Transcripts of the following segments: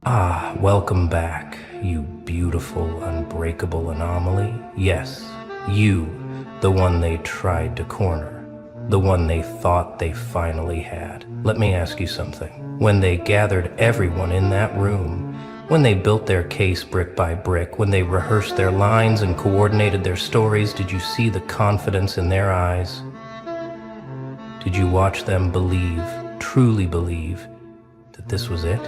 Welcome back, you beautiful, unbreakable anomaly. Yes, you, the one they tried to corner, the one they thought they finally had. Let me ask you something. When they gathered everyone in that room, when they built their case brick by brick, when they rehearsed their lines and coordinated their stories, did you see the confidence in their eyes? Did you watch them believe, truly believe, that this was it?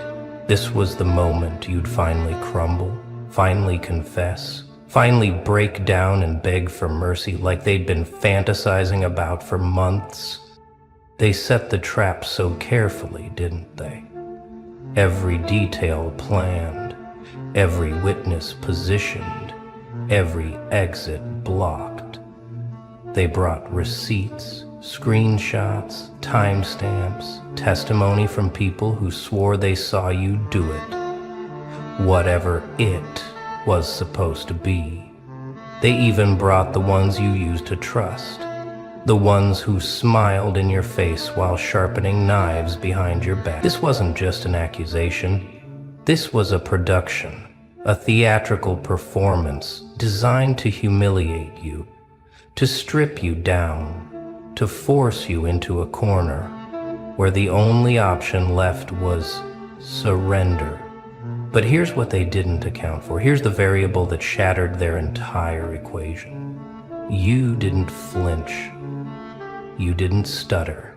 This was the moment you'd finally crumble, finally confess, finally break down and beg for mercy like they'd been fantasizing about for months. They set the trap so carefully, didn't they? Every detail planned, every witness positioned, every exit blocked. They brought receipts, screenshots, timestamps, testimony from people who swore they saw you do it. Whatever it was supposed to be. They even brought the ones you used to trust. The ones who smiled in your face while sharpening knives behind your back. This wasn't just an accusation. This was a production, a theatrical performance designed to humiliate you, to strip you down, to force you into a corner where the only option left was surrender. But here's what they didn't account for. Here's the variable that shattered their entire equation. You didn't flinch. You didn't stutter.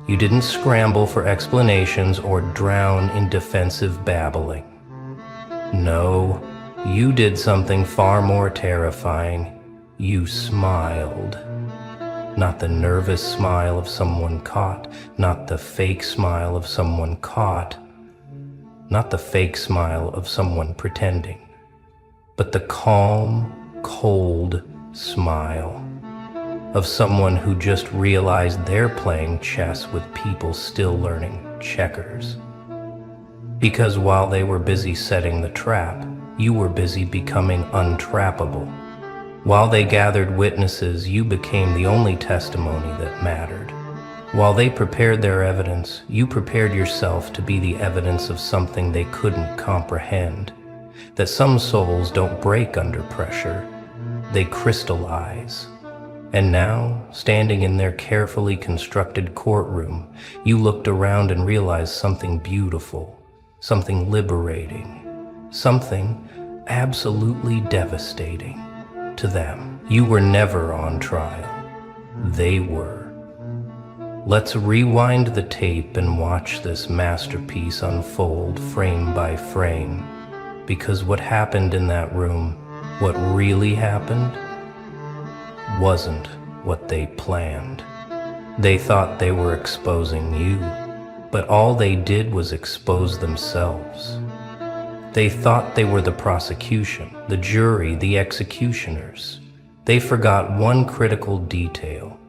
You didn't scramble for explanations or drown in defensive babbling. No, you did something far more terrifying. You smiled. Not the nervous smile of someone caught, not the fake smile of someone caught, not the fake smile of someone pretending, but the calm, cold smile of someone who just realized they're playing chess with people still learning checkers. Because while they were busy setting the trap, you were busy becoming untrappable. While they gathered witnesses, you became the only testimony that mattered. While they prepared their evidence, you prepared yourself to be the evidence of something they couldn't comprehend. That some souls don't break under pressure, they crystallize. And now, standing in their carefully constructed courtroom, you looked around and realized something beautiful, something liberating, something absolutely devastating. To them, you were never on trial. They were. Let's rewind the tape and watch this masterpiece unfold frame by frame. Because what happened in that room, what really happened, wasn't what they planned. They thought they were exposing you, but all they did was expose themselves. They thought they were the prosecution, the jury, the executioners. They forgot one critical detail.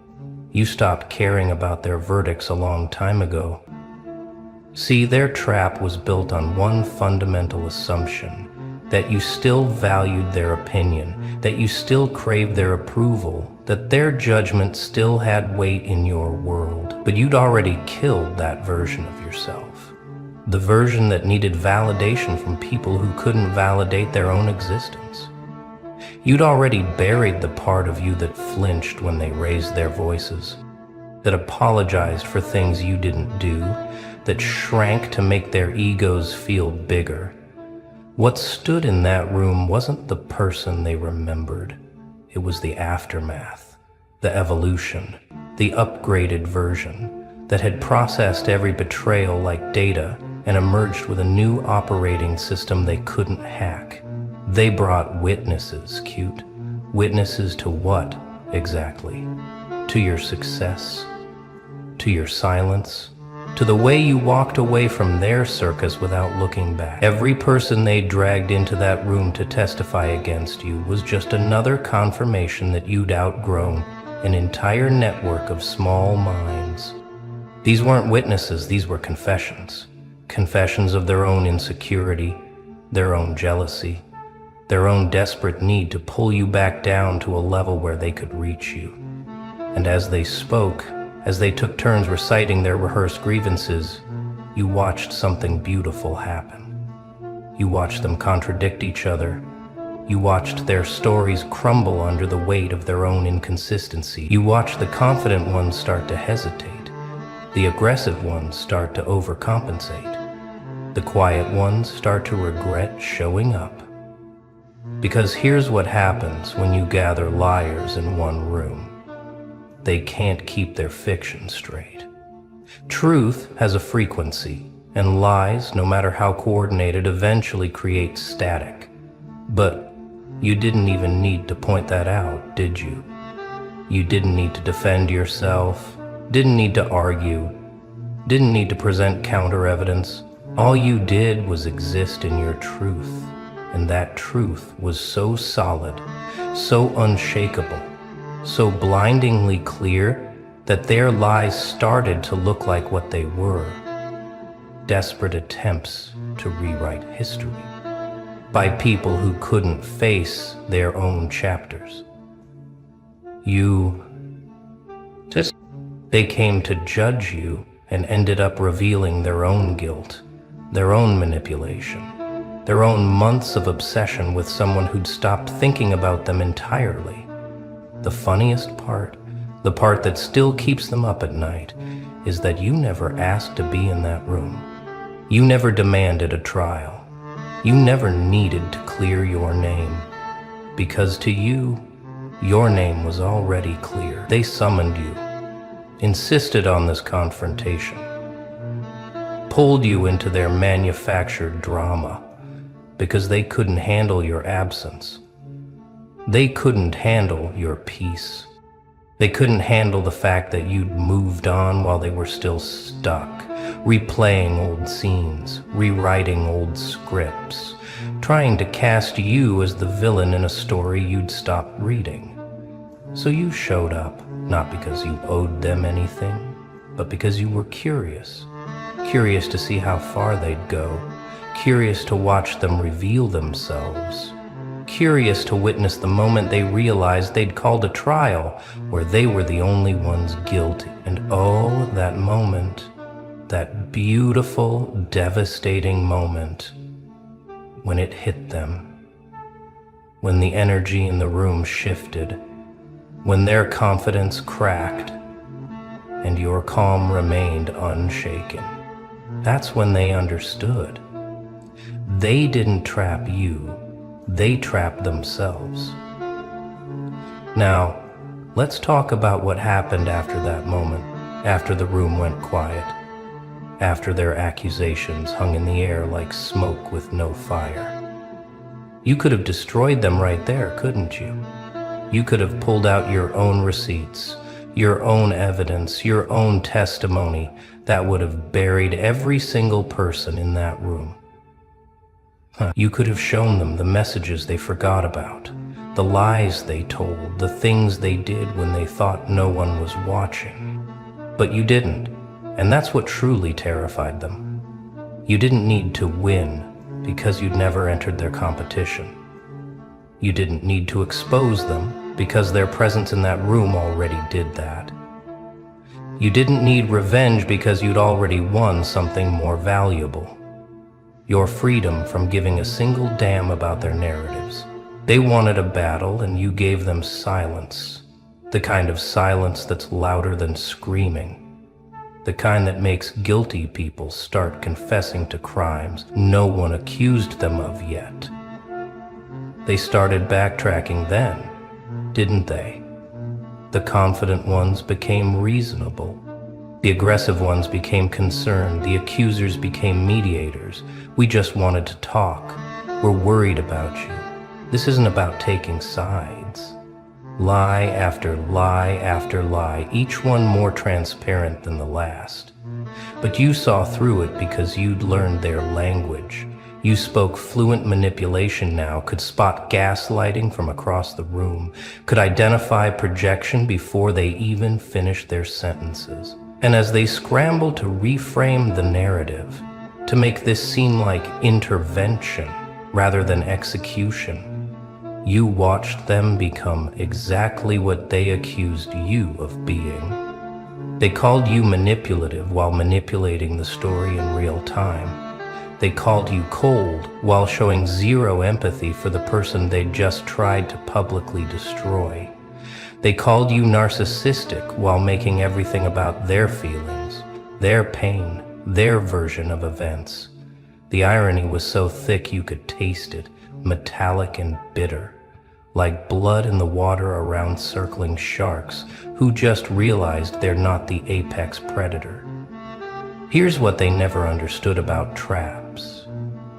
You stopped caring about their verdicts a long time ago. See, their trap was built on one fundamental assumption, that you still valued their opinion, that you still craved their approval, that their judgment still had weight in your world. But you'd already killed that version of yourself. The version that needed validation from people who couldn't validate their own existence. You'd already buried the part of you that flinched when they raised their voices, that apologized for things you didn't do, that shrank to make their egos feel bigger. What stood in that room wasn't the person they remembered. It was the aftermath, the evolution, the upgraded version that had processed every betrayal like data and emerged with a new operating system they couldn't hack. They brought witnesses, cute. Witnesses to what, exactly? To your success? To your silence? To the way you walked away from their circus without looking back. Every person they dragged into that room to testify against you was just another confirmation that you'd outgrown an entire network of small minds. These weren't witnesses, these were confessions. Confessions of their own insecurity, their own jealousy, their own desperate need to pull you back down to a level where they could reach you. And as they spoke, as they took turns reciting their rehearsed grievances, you watched something beautiful happen. You watched them contradict each other. You watched their stories crumble under the weight of their own inconsistency. You watched the confident ones start to hesitate, the aggressive ones start to overcompensate, the quiet ones start to regret showing up. Because here's what happens when you gather liars in one room. They can't keep their fiction straight. Truth has a frequency, and lies, no matter how coordinated, eventually create static. But you didn't even need to point that out, did you? You didn't need to defend yourself, didn't need to argue, didn't need to present counter-evidence. All you did was exist in your truth, and that truth was so solid, so unshakable, so blindingly clear that their lies started to look like what they were: desperate attempts to rewrite history by people who couldn't face their own chapters. They came to judge you and ended up revealing their own guilt, their own manipulation, their own months of obsession with someone who'd stopped thinking about them entirely. The funniest part, the part that still keeps them up at night, is that you never asked to be in that room. You never demanded a trial. You never needed to clear your name, because to you, your name was already clear. They summoned you, insisted on this confrontation, pulled you into their manufactured drama, because they couldn't handle your absence. They couldn't handle your peace. They couldn't handle the fact that you'd moved on while they were still stuck, replaying old scenes, rewriting old scripts, trying to cast you as the villain in a story you'd stopped reading. So you showed up, not because you owed them anything, but because you were curious. Curious to see how far they'd go, curious to watch them reveal themselves, curious to witness the moment they realized they'd called a trial where they were the only ones guilty. And oh, that moment, that beautiful, devastating moment when it hit them, when the energy in the room shifted, when their confidence cracked and your calm remained unshaken. That's when they understood. They didn't trap you. They trapped themselves. Now, let's talk about what happened after that moment, after the room went quiet, after their accusations hung in the air like smoke with no fire. You could have destroyed them right there, couldn't you? You could have pulled out your own receipts, your own evidence, your own testimony that would have buried every single person in that room. You could have shown them the messages they forgot about, the lies they told, the things they did when they thought no one was watching. But you didn't, and that's what truly terrified them. You didn't need to win because you'd never entered their competition. You didn't need to expose them because their presence in that room already did that. You didn't need revenge because you'd already won something more valuable: your freedom from giving a single damn about their narratives. They wanted a battle, and you gave them silence. The kind of silence that's louder than screaming. The kind that makes guilty people start confessing to crimes no one accused them of yet. They started backtracking then, didn't they? The confident ones became reasonable. The aggressive ones became concerned. The accusers became mediators. We just wanted to talk. We're worried about you. This isn't about taking sides. Lie after lie after lie, each one more transparent than the last. But you saw through it because you'd learned their language. You spoke fluent manipulation now, could spot gaslighting from across the room, could identify projection before they even finished their sentences. And as they scrambled to reframe the narrative, to make this seem like intervention rather than execution, you watched them become exactly what they accused you of being. They called you manipulative while manipulating the story in real time. They called you cold while showing zero empathy for the person they'd just tried to publicly destroy. They called you narcissistic while making everything about their feelings, their pain, their version of events. The irony was so thick you could taste it, metallic and bitter, like blood in the water around circling sharks who just realized they're not the apex predator. Here's what they never understood about traps.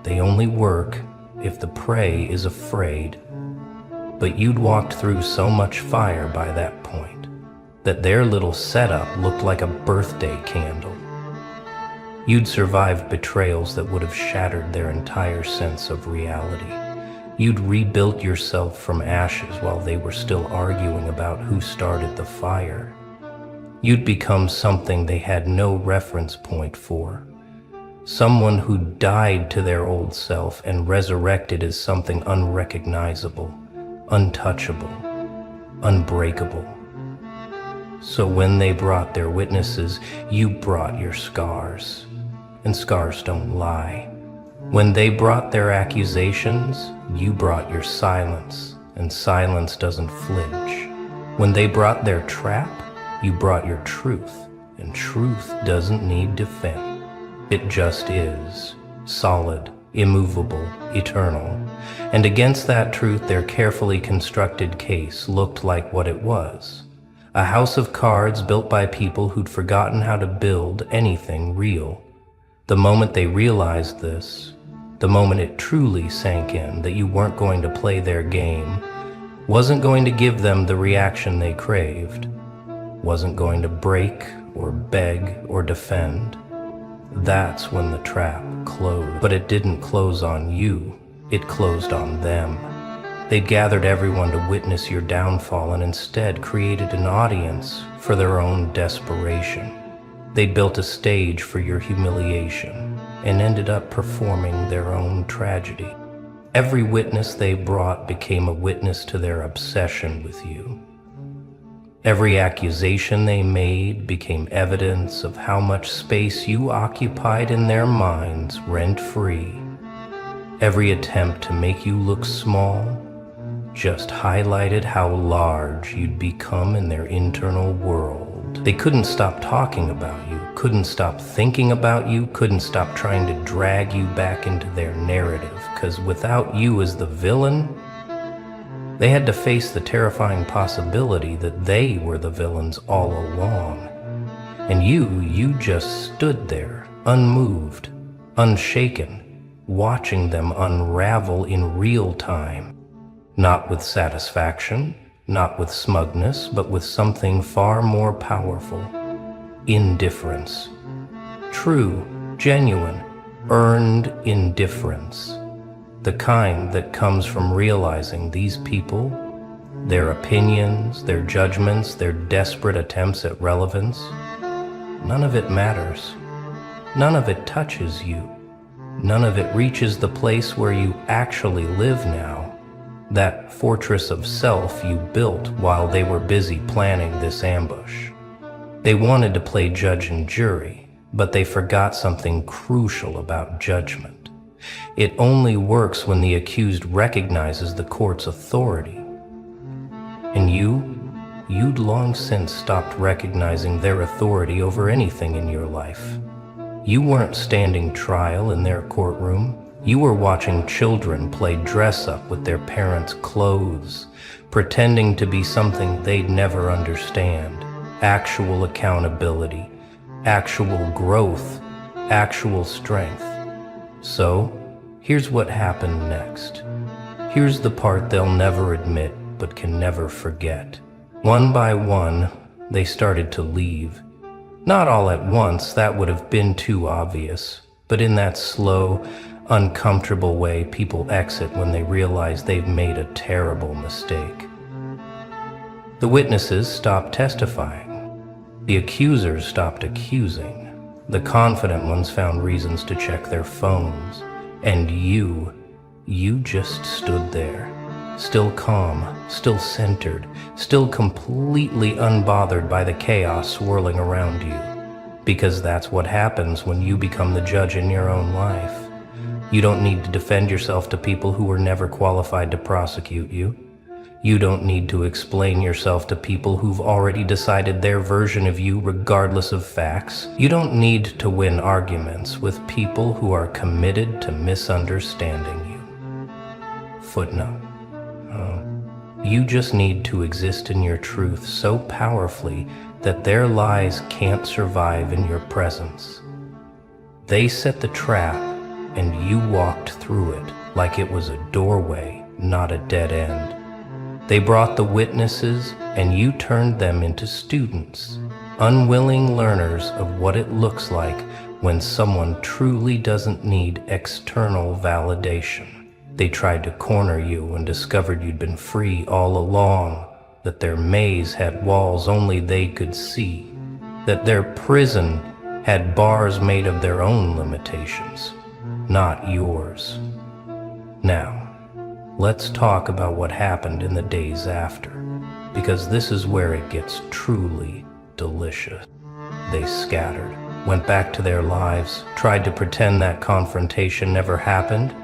They only work if the prey is afraid. But you'd walked through so much fire by that point that their little setup looked like a birthday candle. You'd survived betrayals that would have shattered their entire sense of reality. You'd rebuilt yourself from ashes while they were still arguing about who started the fire. You'd become something they had no reference point for. Someone who died to their old self and resurrected as something unrecognizable, untouchable, unbreakable. So when they brought their witnesses, you brought your scars. And scars don't lie. When they brought their accusations, you brought your silence, and silence doesn't flinch. When they brought their trap, you brought your truth, and truth doesn't need defense. It just is, solid, immovable, eternal. And against that truth, their carefully constructed case looked like what it was. A house of cards built by people who'd forgotten how to build anything real. The moment they realized this, the moment it truly sank in that you weren't going to play their game, wasn't going to give them the reaction they craved, wasn't going to break or beg or defend, that's when the trap closed. But it didn't close on you, it closed on them. They'd gathered everyone to witness your downfall and instead created an audience for their own desperation. They'd built a stage for your humiliation and ended up performing their own tragedy. Every witness they brought became a witness to their obsession with you. Every accusation they made became evidence of how much space you occupied in their minds rent-free. Every attempt to make you look small just highlighted how large you'd become in their internal world. They couldn't stop talking about you, couldn't stop thinking about you, couldn't stop trying to drag you back into their narrative, because without you as the villain, they had to face the terrifying possibility that they were the villains all along. And you just stood there, unmoved, unshaken, watching them unravel in real time. Not with satisfaction, not with smugness, but with something far more powerful. Indifference. True, genuine, earned indifference. The kind that comes from realizing these people, their opinions, their judgments, their desperate attempts at relevance, none of it matters. None of it touches you. None of it reaches the place where you actually live now, that fortress of self you built while they were busy planning this ambush. They wanted to play judge and jury, but they forgot something crucial about judgment. It only works when the accused recognizes the court's authority. And you'd long since stopped recognizing their authority over anything in your life. You weren't standing trial in their courtroom. You were watching children play dress-up with their parents' clothes, pretending to be something they'd never understand. Actual accountability, actual growth, actual strength. So, here's what happened next. Here's the part they'll never admit but can never forget. One by one, they started to leave. Not all at once, that would have been too obvious, but in that slow, uncomfortable way people exit when they realize they've made a terrible mistake. The witnesses stopped testifying. The accusers stopped accusing. The confident ones found reasons to check their phones. And you just stood there, still calm, still centered, still completely unbothered by the chaos swirling around you. Because that's what happens when you become the judge in your own life. You don't need to defend yourself to people who were never qualified to prosecute you. You don't need to explain yourself to people who've already decided their version of you regardless of facts. You don't need to win arguments with people who are committed to misunderstanding you. Footnote. You just need to exist in your truth so powerfully that their lies can't survive in your presence. They set the trap, and you walked through it like it was a doorway, not a dead end. They brought the witnesses, and you turned them into students, unwilling learners of what it looks like when someone truly doesn't need external validation. They tried to corner you and discovered you'd been free all along, that their maze had walls only they could see, that their prison had bars made of their own limitations, not yours. Now, let's talk about what happened in the days after, because this is where it gets truly delicious. They scattered, went back to their lives, tried to pretend that confrontation never happened,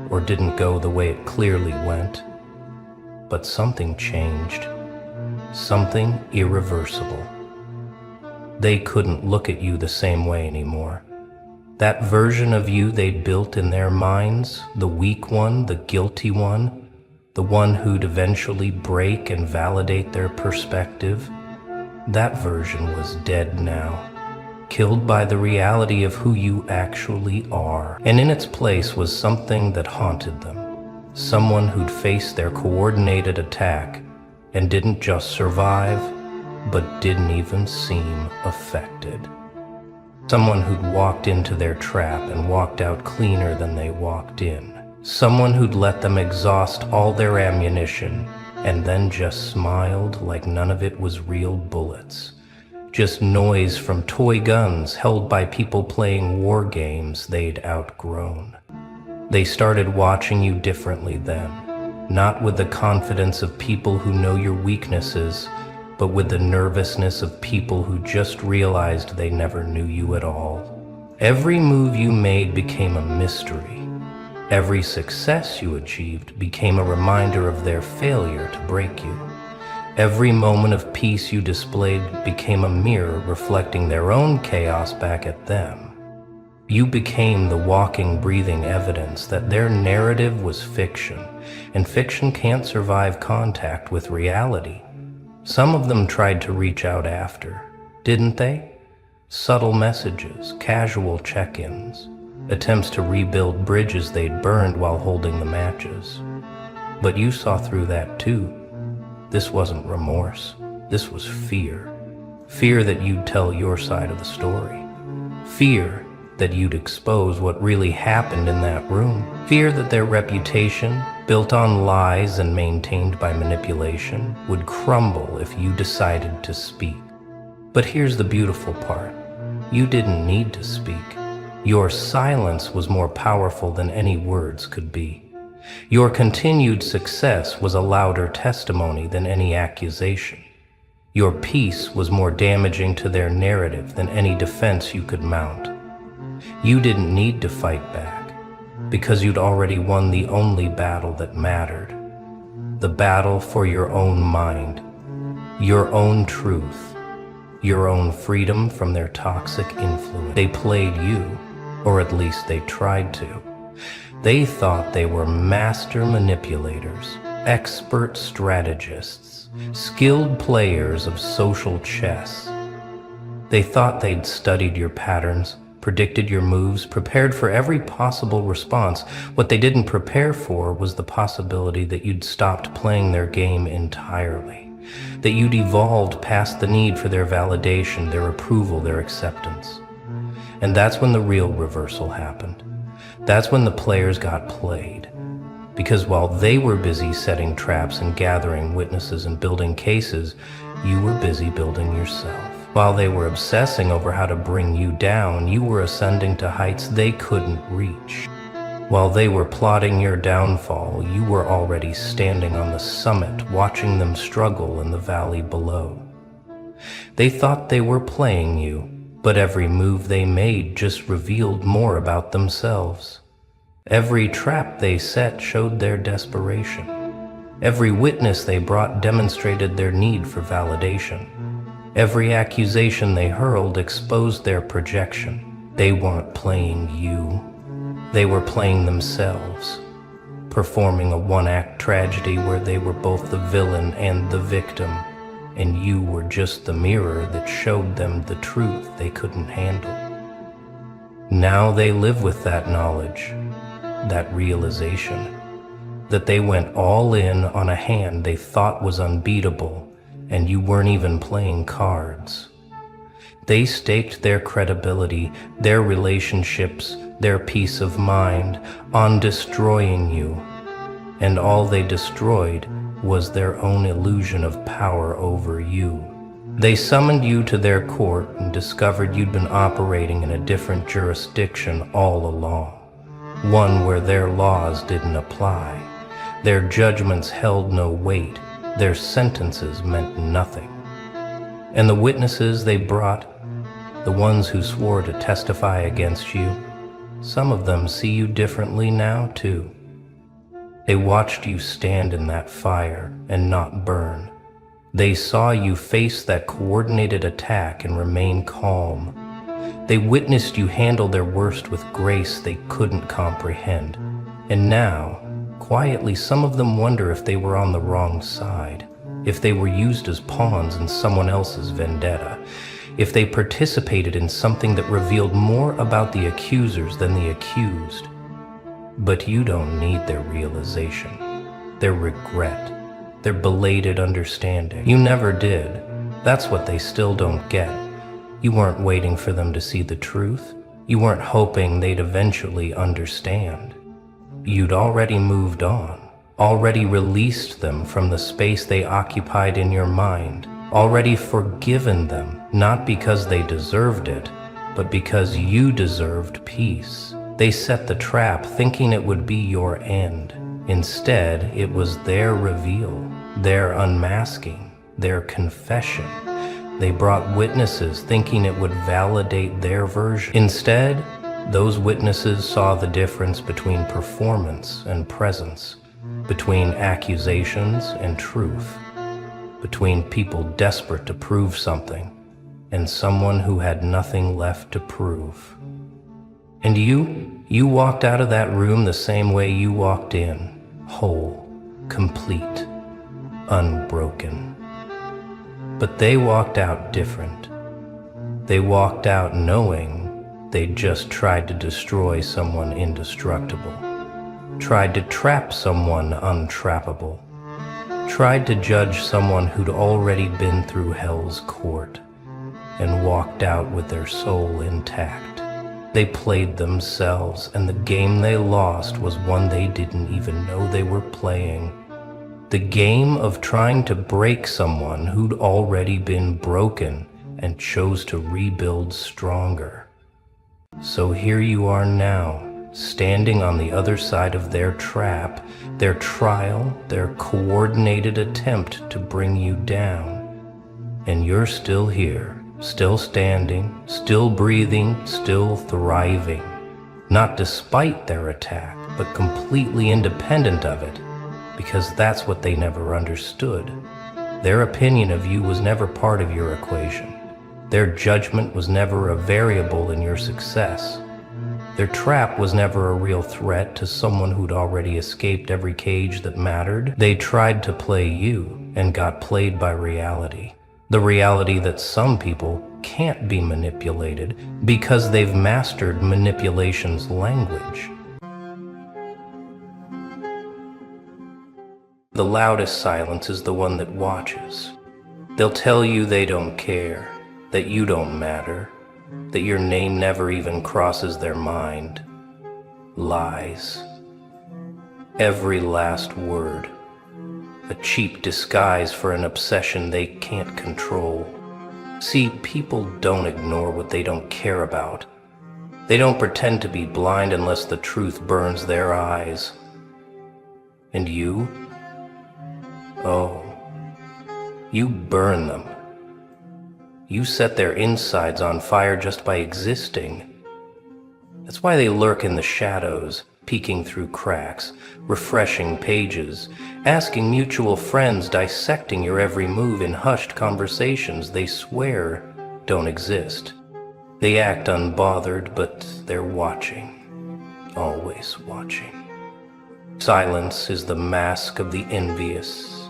or didn't go the way it clearly went. But something changed, something irreversible. They couldn't look at you the same way anymore. That version of you they'd built in their minds, the weak one, the guilty one, the one who'd eventually break and validate their perspective, that version was dead now, killed by the reality of who you actually are. And in its place was something that haunted them, someone who'd faced their coordinated attack and didn't just survive, but didn't even seem affected. Someone who'd walked into their trap and walked out cleaner than they walked in. Someone who'd let them exhaust all their ammunition and then just smiled like none of it was real bullets. Just noise from toy guns held by people playing war games they'd outgrown. They started watching you differently then, not with the confidence of people who know your weaknesses, but with the nervousness of people who just realized they never knew you at all. Every move you made became a mystery. Every success you achieved became a reminder of their failure to break you. Every moment of peace you displayed became a mirror reflecting their own chaos back at them. You became the walking, breathing evidence that their narrative was fiction, and fiction can't survive contact with reality. Some of them tried to reach out after, didn't they? Subtle messages, casual check-ins, attempts to rebuild bridges they'd burned while holding the matches. But you saw through that too. This wasn't remorse, this was fear. Fear that you'd tell your side of the story. Fear that you'd expose what really happened in that room. Fear that their reputation, built on lies and maintained by manipulation, would crumble if you decided to speak. But here's the beautiful part. You didn't need to speak. Your silence was more powerful than any words could be. Your continued success was a louder testimony than any accusation. Your peace was more damaging to their narrative than any defense you could mount. You didn't need to fight back, because you'd already won the only battle that mattered. The battle for your own mind, your own truth, your own freedom from their toxic influence. They played you, or at least they tried to. They thought they were master manipulators, expert strategists, skilled players of social chess. They thought they'd studied your patterns, predicted your moves, prepared for every possible response. What they didn't prepare for was the possibility that you'd stopped playing their game entirely, that you'd evolved past the need for their validation, their approval, their acceptance. And that's when the real reversal happened. That's when the players got played. Because while they were busy setting traps and gathering witnesses and building cases, you were busy building yourself. While they were obsessing over how to bring you down, you were ascending to heights they couldn't reach. While they were plotting your downfall, you were already standing on the summit, watching them struggle in the valley below. They thought they were playing you, but every move they made just revealed more about themselves. Every trap they set showed their desperation. Every witness they brought demonstrated their need for validation. Every accusation they hurled exposed their projection. They weren't playing you. They were playing themselves, performing a one-act tragedy where they were both the villain and the victim, and you were just the mirror that showed them the truth they couldn't handle. Now they live with that knowledge, that realization, that they went all in on a hand they thought was unbeatable, and you weren't even playing cards. They staked their credibility, their relationships, their peace of mind on destroying you, and all they destroyed was their own illusion of power over you. They summoned you to their court and discovered you'd been operating in a different jurisdiction all along, one where their laws didn't apply. Their judgments held no weight, their sentences meant nothing. And the witnesses they brought, the ones who swore to testify against you, some of them see you differently now too. They watched you stand in that fire and not burn. They saw you face that coordinated attack and remain calm. They witnessed you handle their worst with grace they couldn't comprehend. And now, quietly, some of them wonder if they were on the wrong side, if they were used as pawns in someone else's vendetta, if they participated in something that revealed more about the accusers than the accused. But you don't need their realization, their regret, their belated understanding. You never did. That's what they still don't get. You weren't waiting for them to see the truth. You weren't hoping they'd eventually understand. You'd already moved on, already released them from the space they occupied in your mind, already forgiven them, not because they deserved it, but because you deserved peace. They set the trap thinking it would be your end. Instead, it was their reveal, their unmasking, their confession. They brought witnesses thinking it would validate their version. Instead, those witnesses saw the difference between performance and presence, between accusations and truth, between people desperate to prove something and someone who had nothing left to prove. And you walked out of that room the same way you walked in, whole, complete, unbroken. But they walked out different. They walked out knowing they'd just tried to destroy someone indestructible, tried to trap someone untrappable, tried to judge someone who'd already been through hell's court, and walked out with their soul intact. They played themselves, and the game they lost was one they didn't even know they were playing. The game of trying to break someone who'd already been broken and chose to rebuild stronger. So here you are now, standing on the other side of their trap, their trial, their coordinated attempt to bring you down. And you're still here, still standing, still breathing, still thriving. Not despite their attack, but completely independent of it, because that's what they never understood. Their opinion of you was never part of your equation. Their judgment was never a variable in your success. Their trap was never a real threat to someone who'd already escaped every cage that mattered. They tried to play you and got played by reality. The reality that some people can't be manipulated because they've mastered manipulation's language. The loudest silence is the one that watches. They'll tell you they don't care, that you don't matter, that your name never even crosses their mind. Lies. Every last word. A cheap disguise for an obsession they can't control. See, people don't ignore what they don't care about. They don't pretend to be blind unless the truth burns their eyes. And you? Oh, you burn them. You set their insides on fire just by existing. That's why they lurk in the shadows, peeking through cracks, refreshing pages, asking mutual friends, dissecting your every move in hushed conversations they swear don't exist. They act unbothered, but they're watching, always watching. Silence is the mask of the envious.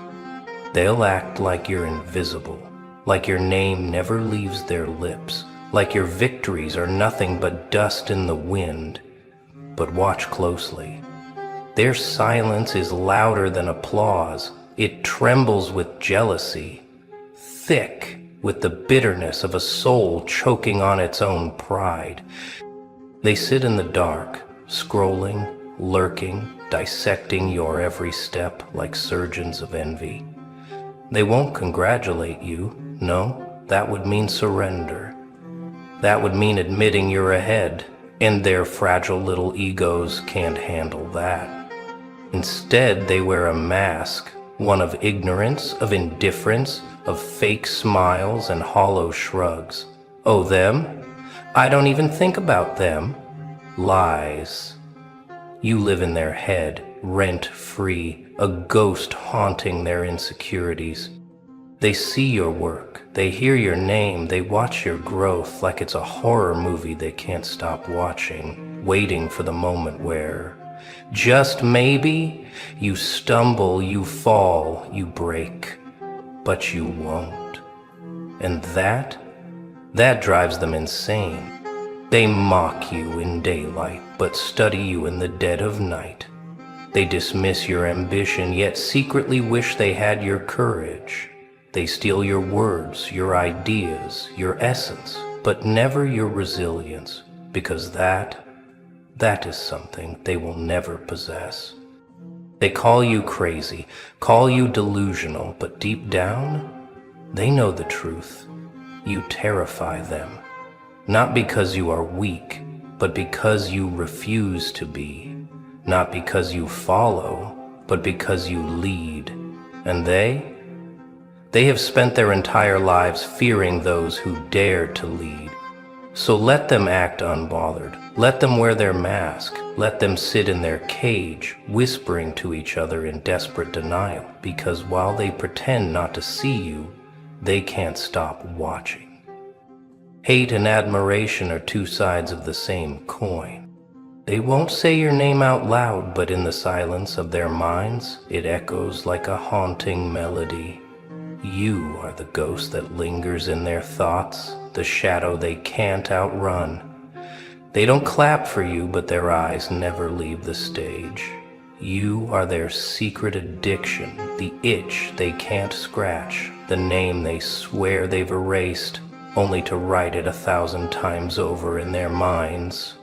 They'll act like you're invisible, like your name never leaves their lips, like your victories are nothing but dust in the wind. But watch closely. Their silence is louder than applause. It trembles with jealousy, thick with the bitterness of a soul choking on its own pride. They sit in the dark, scrolling, lurking, dissecting your every step like surgeons of envy. They won't congratulate you. No, that would mean surrender. That would mean admitting you're ahead, and their fragile little egos can't handle that. Instead, they wear a mask, one of ignorance, of indifference, of fake smiles and hollow shrugs. Oh, them? I don't even think about them. Lies. You live in their head, rent-free, a ghost haunting their insecurities. They see your work, they hear your name, they watch your growth like it's a horror movie they can't stop watching, waiting for the moment where, just maybe, you stumble, you fall, you break, but you won't. And that drives them insane. They mock you in daylight, but study you in the dead of night. They dismiss your ambition, yet secretly wish they had your courage. They steal your words, your ideas, your essence, but never your resilience, because that is something they will never possess. They call you crazy, call you delusional, but deep down, they know the truth. You terrify them, not because you are weak, but because you refuse to be, not because you follow, but because you lead. And they have spent their entire lives fearing those who dare to lead. So let them act unbothered. Let them wear their mask. Let them sit in their cage, whispering to each other in desperate denial, because while they pretend not to see you, they can't stop watching. Hate and admiration are two sides of the same coin. They won't say your name out loud, but in the silence of their minds, it echoes like a haunting melody. You are the ghost that lingers in their thoughts, the shadow they can't outrun. They don't clap for you, but their eyes never leave the stage. You are their secret addiction, the itch they can't scratch, the name they swear they've erased, only to write it 1,000 times over in their minds.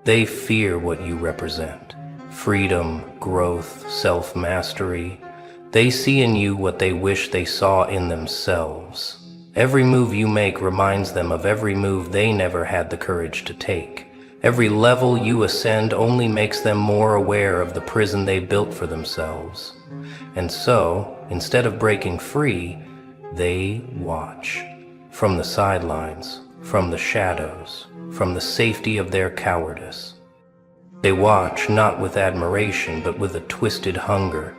They fear what you represent: freedom, growth, self-mastery. They see in you what they wish they saw in themselves. Every move you make reminds them of every move they never had the courage to take. Every level you ascend only makes them more aware of the prison they built for themselves. And so, instead of breaking free, they watch. From the sidelines, from the shadows, from the safety of their cowardice. They watch not with admiration, but with a twisted hunger,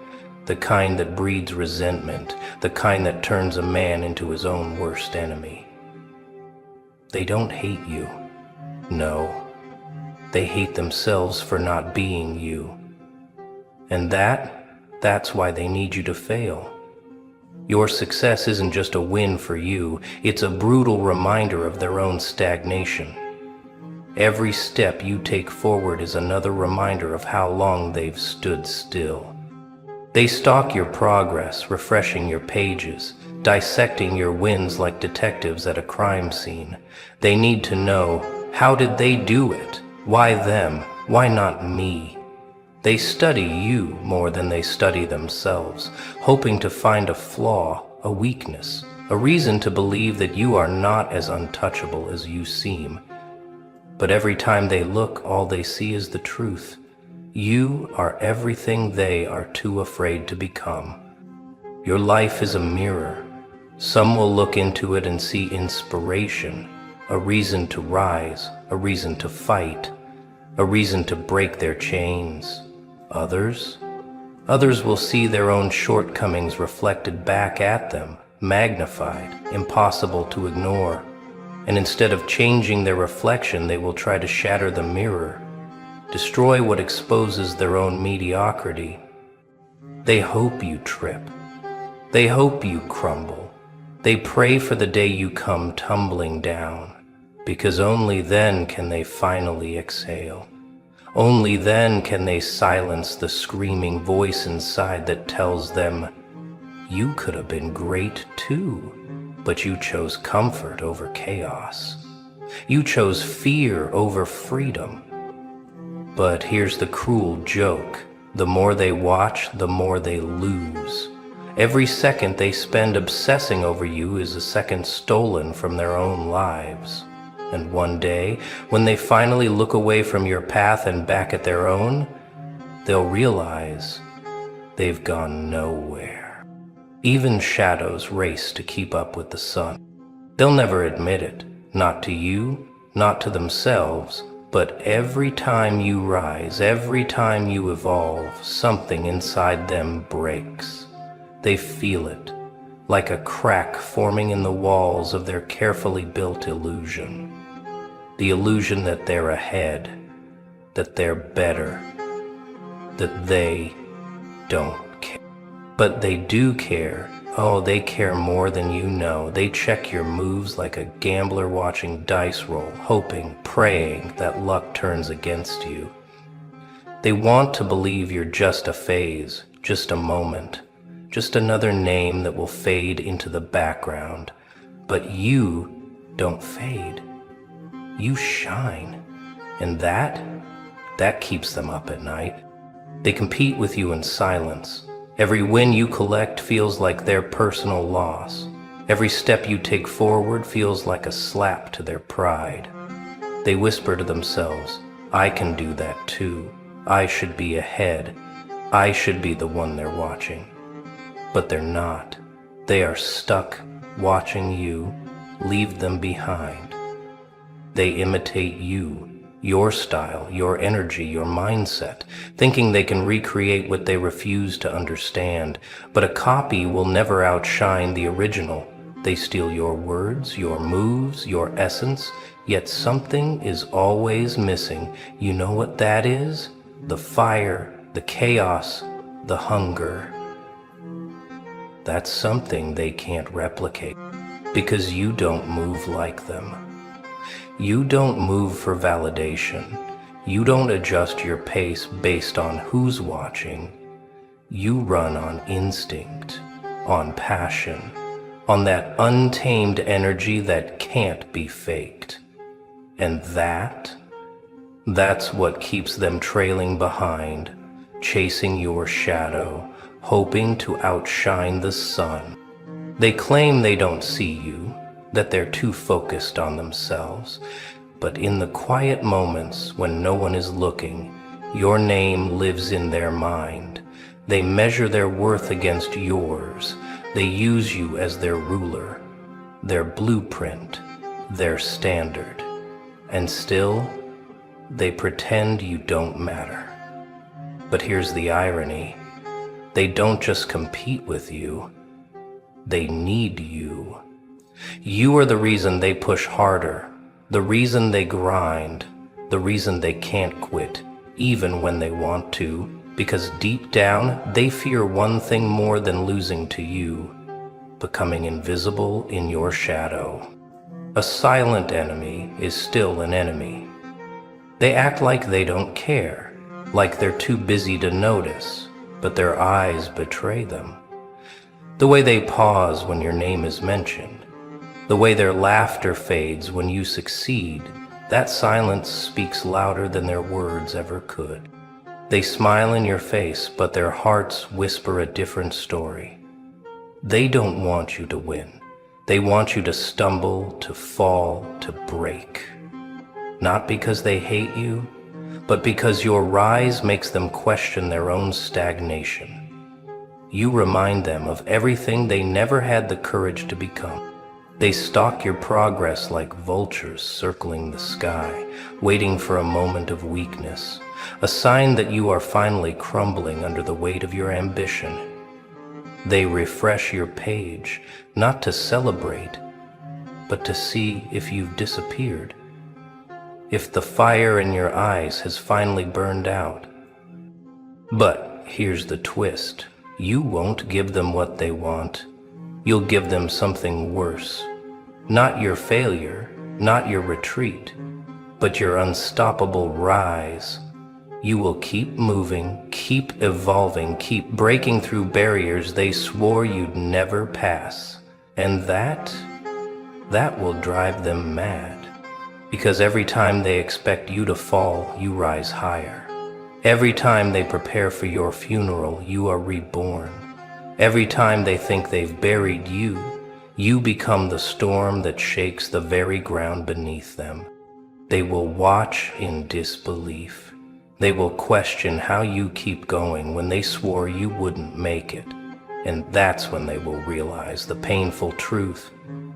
the kind that breeds resentment, the kind that turns a man into his own worst enemy. They don't hate you. No, they hate themselves for not being you. And that's why they need you to fail. Your success isn't just a win for you, it's a brutal reminder of their own stagnation. Every step you take forward is another reminder of how long they've stood still. They stalk your progress, refreshing your pages, dissecting your wins like detectives at a crime scene. They need to know, how did they do it? Why them? Why not me? They study you more than they study themselves, hoping to find a flaw, a weakness, a reason to believe that you are not as untouchable as you seem. But every time they look, all they see is the truth. You are everything they are too afraid to become. Your life is a mirror. Some will look into it and see inspiration, a reason to rise, a reason to fight. a reason to break their chains. Others will see their own shortcomings reflected back at them, magnified, impossible to ignore. And instead of changing their reflection, they will try to shatter the mirror, destroy what exposes their own mediocrity. They hope you trip. They hope you crumble. They pray for the day you come tumbling down, because only then can they finally exhale. Only then can they silence the screaming voice inside that tells them, you could have been great too, but you chose comfort over chaos. You chose fear over freedom. But here's the cruel joke. The more they watch, the more they lose. Every second they spend obsessing over you is a second stolen from their own lives. And one day, when they finally look away from your path and back at their own, they'll realize they've gone nowhere. Even shadows race to keep up with the sun. They'll never admit it, not to you, not to themselves, but every time you rise, every time you evolve, something inside them breaks. They feel it, like a crack forming in the walls of their carefully built illusion. The illusion that they're ahead, that they're better, that they don't care. But they do care. Oh, they care more than you know. They check your moves like a gambler watching dice roll, hoping, praying that luck turns against you. They want to believe you're just a phase, just a moment, just another name that will fade into the background. But you don't fade. You shine. And that keeps them up at night. They compete with you in silence. Every win you collect feels like their personal loss. Every step you take forward feels like a slap to their pride. They whisper to themselves, I can do that too. I should be ahead. I should be the one they're watching. But they're not. They are stuck watching you leave them behind. They imitate you, your style, your energy, your mindset, thinking they can recreate what they refuse to understand. But a copy will never outshine the original. They steal your words, your moves, your essence, yet something is always missing. You know what that is? The fire, the chaos, the hunger. That's something they can't replicate, because you don't move like them. You don't move for validation. You don't adjust your pace based on who's watching. You run on instinct, on passion, on that untamed energy that can't be faked. And that's what keeps them trailing behind, chasing your shadow, hoping to outshine the sun. They claim they don't see you, that they're too focused on themselves. But in the quiet moments when no one is looking, your name lives in their mind. They measure their worth against yours. They use you as their ruler, their blueprint, their standard. And still, they pretend you don't matter. But here's the irony. They don't just compete with you. They need you. You are the reason they push harder, the reason they grind, the reason they can't quit, even when they want to, because deep down they fear one thing more than losing to you, becoming invisible in your shadow. A silent enemy is still an enemy. They act like they don't care, like they're too busy to notice, but their eyes betray them. The way they pause when your name is mentioned, the way their laughter fades when you succeed, that silence speaks louder than their words ever could. They smile in your face, but their hearts whisper a different story. They don't want you to win. They want you to stumble, to fall, to break. Not because they hate you, but because your rise makes them question their own stagnation. You remind them of everything they never had the courage to become. They stalk your progress like vultures circling the sky, waiting for a moment of weakness, a sign that you are finally crumbling under the weight of your ambition. They refresh your page, not to celebrate, but to see if you've disappeared, if the fire in your eyes has finally burned out. But here's the twist. You won't give them what they want. You'll give them something worse. Not your failure, not your retreat, but your unstoppable rise. You will keep moving, keep evolving, keep breaking through barriers they swore you'd never pass. And that will drive them mad. Because every time they expect you to fall, you rise higher. Every time they prepare for your funeral, you are reborn. Every time they think they've buried you, you become the storm that shakes the very ground beneath them. They will watch in disbelief. They will question how you keep going when they swore you wouldn't make it. And that's when they will realize the painful truth.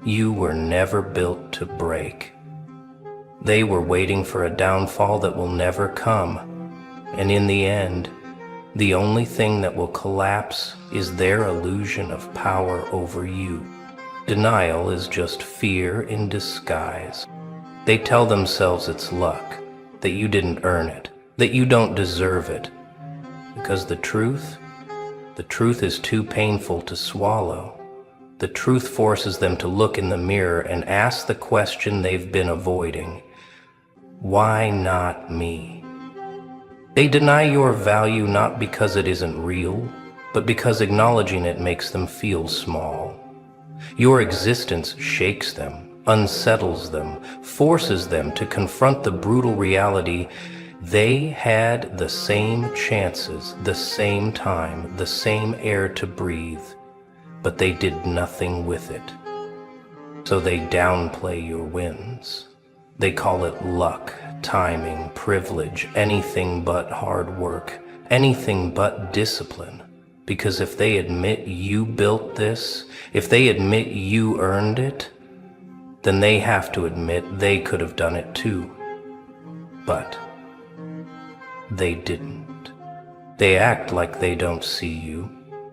You were never built to break. They were waiting for a downfall that will never come. And in the end, the only thing that will collapse is their illusion of power over you. Denial is just fear in disguise. They tell themselves it's luck, that you didn't earn it, that you don't deserve it. Because the truth is too painful to swallow. The truth forces them to look in the mirror and ask the question they've been avoiding. Why not me? They deny your value not because it isn't real, but because acknowledging it makes them feel small. Your existence shakes them, unsettles them, forces them to confront the brutal reality. They had the same chances, the same time, the same air to breathe, but they did nothing with it. So they downplay your wins. They call it luck, timing, privilege, anything but hard work, anything but discipline. Because if they admit you built this, if they admit you earned it, then they have to admit they could have done it too. But they didn't. They act like they don't see you,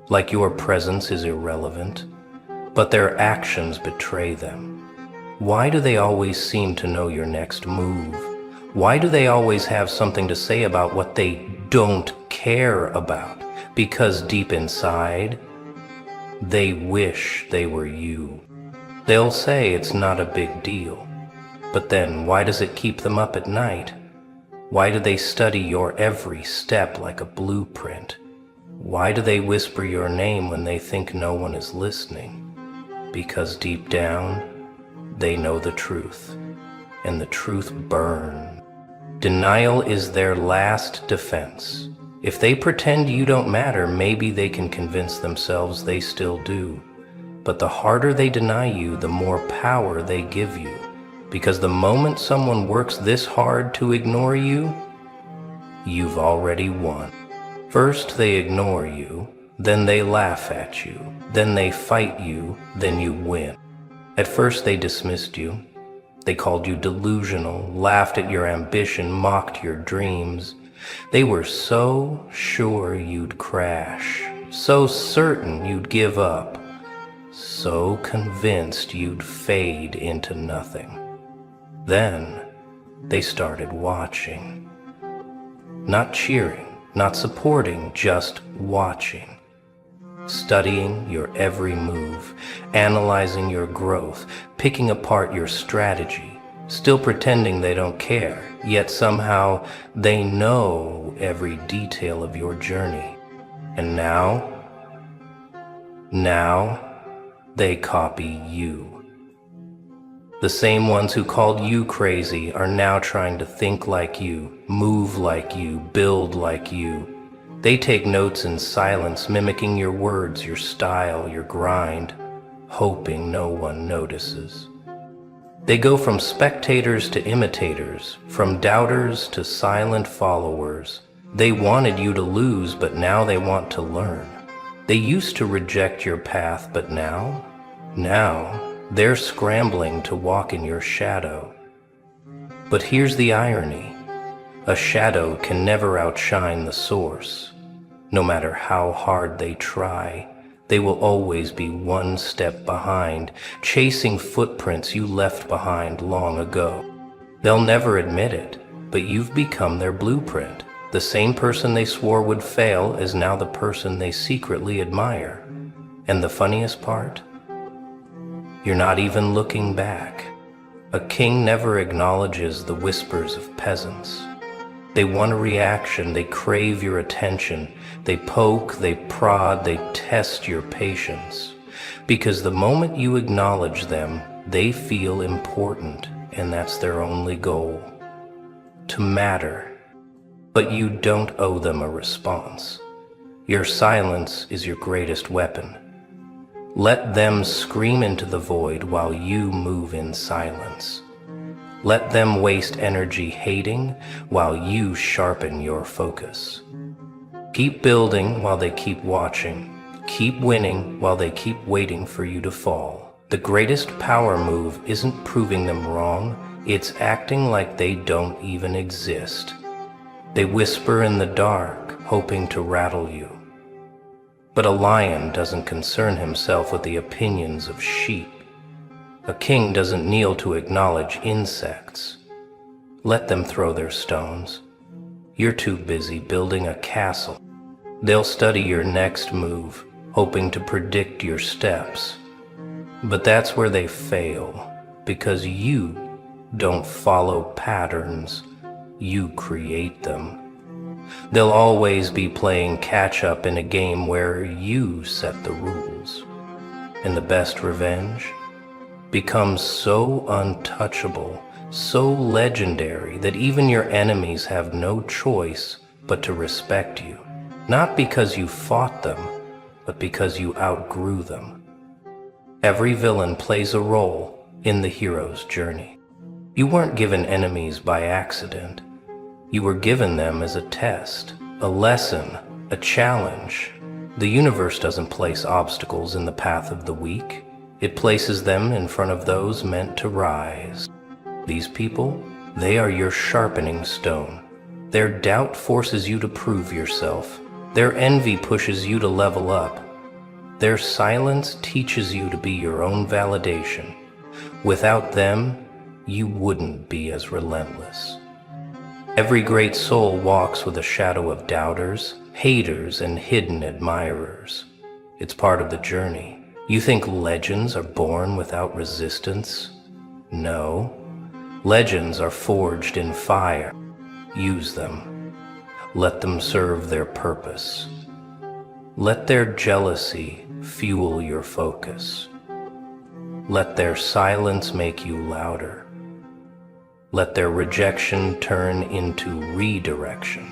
like your presence is irrelevant, but their actions betray them. Why do they always seem to know your next move? Why do they always have something to say about what they don't care about? Because deep inside, they wish they were you. They'll say it's not a big deal. But then why does it keep them up at night? Why do they study your every step like a blueprint? Why do they whisper your name when they think no one is listening? Because deep down, they know the truth, and the truth burns. Denial is their last defense. If they pretend you don't matter, maybe they can convince themselves they still do. But the harder they deny you, the more power they give you. Because the moment someone works this hard to ignore you, you've already won. First they ignore you, then they laugh at you, then they fight you, then you win. At first they dismissed you. They called you delusional, laughed at your ambition, mocked your dreams. They were so sure you'd crash, so certain you'd give up, so convinced you'd fade into nothing. Then they started watching. Not cheering, not supporting, just watching. Studying your every move, analyzing your growth, picking apart your strategy, still pretending they don't care, yet somehow they know every detail of your journey. And now they copy you. The same ones who called you crazy are now trying to think like you, move like you, build like you. They take notes in silence, mimicking your words, your style, your grind, hoping no one notices. They go from spectators to imitators, from doubters to silent followers. They wanted you to lose, but now they want to learn. They used to reject your path, but now They're scrambling to walk in your shadow. But here's the irony. A shadow can never outshine the source. No matter how hard they try, they will always be one step behind, chasing footprints you left behind long ago. They'll never admit it, but you've become their blueprint. The same person they swore would fail is now the person they secretly admire. And the funniest part? You're not even looking back. A king never acknowledges the whispers of peasants. They want a reaction, they crave your attention, they poke, they prod, they test your patience. Because the moment you acknowledge them, they feel important, and that's their only goal. To matter. But you don't owe them a response. Your silence is your greatest weapon. Let them scream into the void while you move in silence. Let them waste energy hating while you sharpen your focus. Keep building while they keep watching. Keep winning while they keep waiting for you to fall. The greatest power move isn't proving them wrong, it's acting like they don't even exist. They whisper in the dark, hoping to rattle you. But a lion doesn't concern himself with the opinions of sheep. A king doesn't kneel to acknowledge insects. Let them throw their stones. You're too busy building a castle. They'll study your next move, hoping to predict your steps. But that's where they fail, because you don't follow patterns, you create them. They'll always be playing catch-up in a game where you set the rules. And the best revenge becomes so untouchable, so legendary that even your enemies have no choice but to respect you. Not because you fought them, but because you outgrew them. Every villain plays a role in the hero's journey. You weren't given enemies by accident. You were given them as a test, a lesson, a challenge. The universe doesn't place obstacles in the path of the weak. It places them in front of those meant to rise. These people, they are your sharpening stone. Their doubt forces you to prove yourself. Their envy pushes you to level up. Their silence teaches you to be your own validation. Without them, you wouldn't be as relentless. Every great soul walks with a shadow of doubters, haters, and hidden admirers. It's part of the journey. You think legends are born without resistance? No. Legends are forged in fire. Use them. Let them serve their purpose. Let their jealousy fuel your focus. Let their silence make you louder. Let their rejection turn into redirection.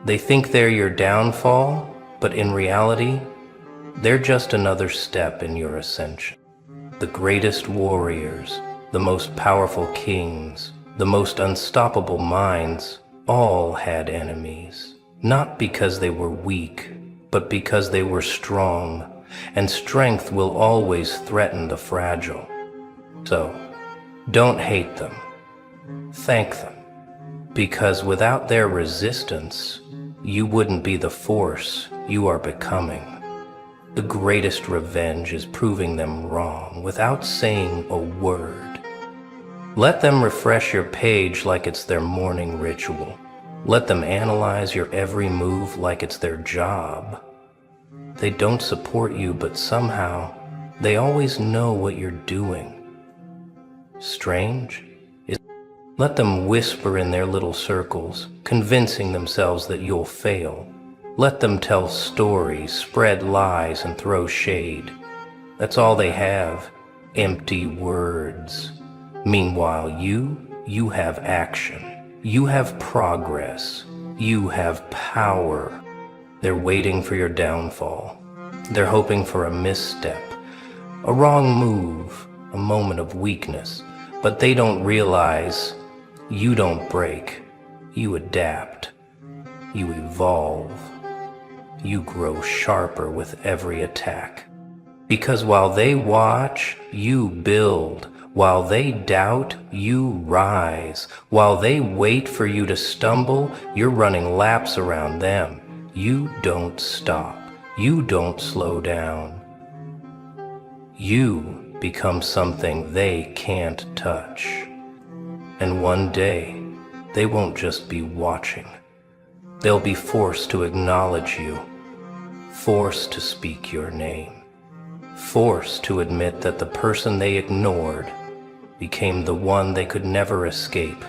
They think they're your downfall, but in reality, they're just another step in your ascension. The greatest warriors, the most powerful kings, the most unstoppable minds, all had enemies. Not because they were weak, but because they were strong, and strength will always threaten the fragile. So, don't hate them. Thank them. Because without their resistance, you wouldn't be the force you are becoming. The greatest revenge is proving them wrong without saying a word. Let them refresh your page like it's their morning ritual. Let them analyze your every move like it's their job. They don't support you, but somehow, they always know what you're doing. Strange? Let them whisper in their little circles, convincing themselves that you'll fail. Let them tell stories, spread lies, and throw shade. That's all they have, empty words. Meanwhile, you have action. You have progress. You have power. They're waiting for your downfall. They're hoping for a misstep, a wrong move, a moment of weakness. But they don't realize you don't break. You adapt. You evolve. You grow sharper with every attack. Because while they watch, you build. While they doubt, you rise. While they wait for you to stumble, you're running laps around them. You don't stop. You don't slow down. You become something they can't touch. And one day, they won't just be watching. They'll be forced to acknowledge you, forced to speak your name, forced to admit that the person they ignored became the one they could never escape.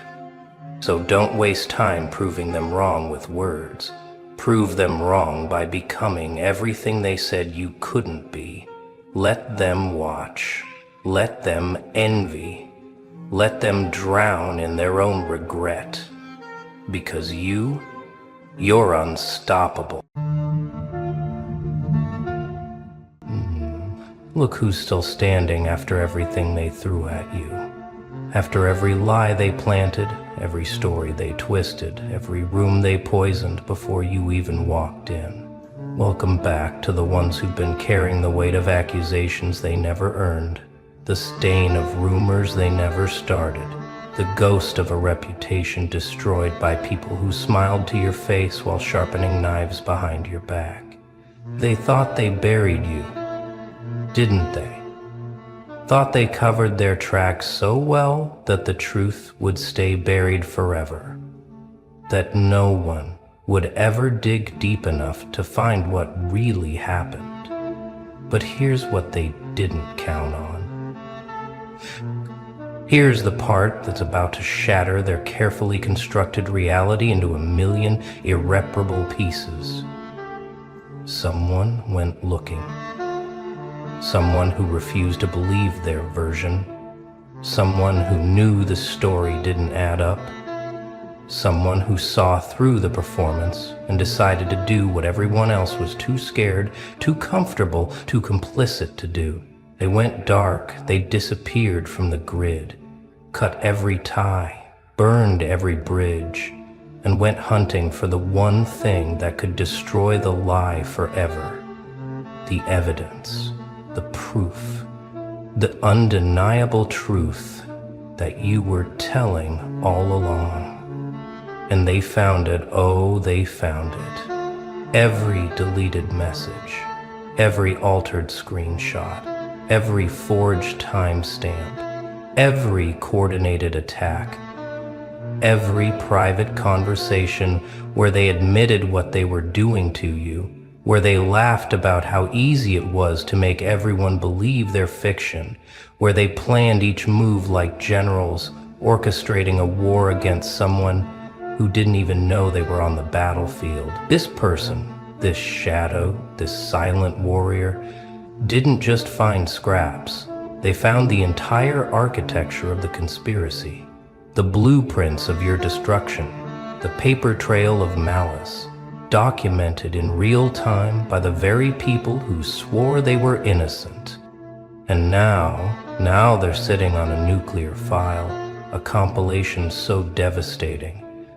So don't waste time proving them wrong with words. Prove them wrong by becoming everything they said you couldn't be. Let them watch. Let them envy. Let them drown in their own regret. Because you're unstoppable. Look who's still standing after everything they threw at you. After every lie they planted, every story they twisted, every room they poisoned before you even walked in. Welcome back to the ones who've been carrying the weight of accusations they never earned, the stain of rumors they never started, the ghost of a reputation destroyed by people who smiled to your face while sharpening knives behind your back. They thought they buried you, didn't they? Thought they covered their tracks so well that the truth would stay buried forever, that no one would ever dig deep enough to find what really happened. But here's what they didn't count on. Here's the part that's about to shatter their carefully constructed reality into a million irreparable pieces. Someone went looking. Someone who refused to believe their version. Someone who knew the story didn't add up. Someone who saw through the performance and decided to do what everyone else was too scared, too comfortable, too complicit to do. They went dark, they disappeared from the grid, cut every tie, burned every bridge, and went hunting for the one thing that could destroy the lie forever. The evidence, the proof, the undeniable truth that you were telling all along. And they found it, oh, they found it. Every deleted message, every altered screenshot, every forged timestamp, every coordinated attack, every private conversation where they admitted what they were doing to you, where they laughed about how easy it was to make everyone believe their fiction, where they planned each move like generals, orchestrating a war against someone who didn't even know they were on the battlefield. This person, this shadow, this silent warrior, didn't just find scraps. They found the entire architecture of the conspiracy, the blueprints of your destruction, the paper trail of malice, documented in real time by the very people who swore they were innocent. And now they're sitting on a nuclear file, a compilation so devastating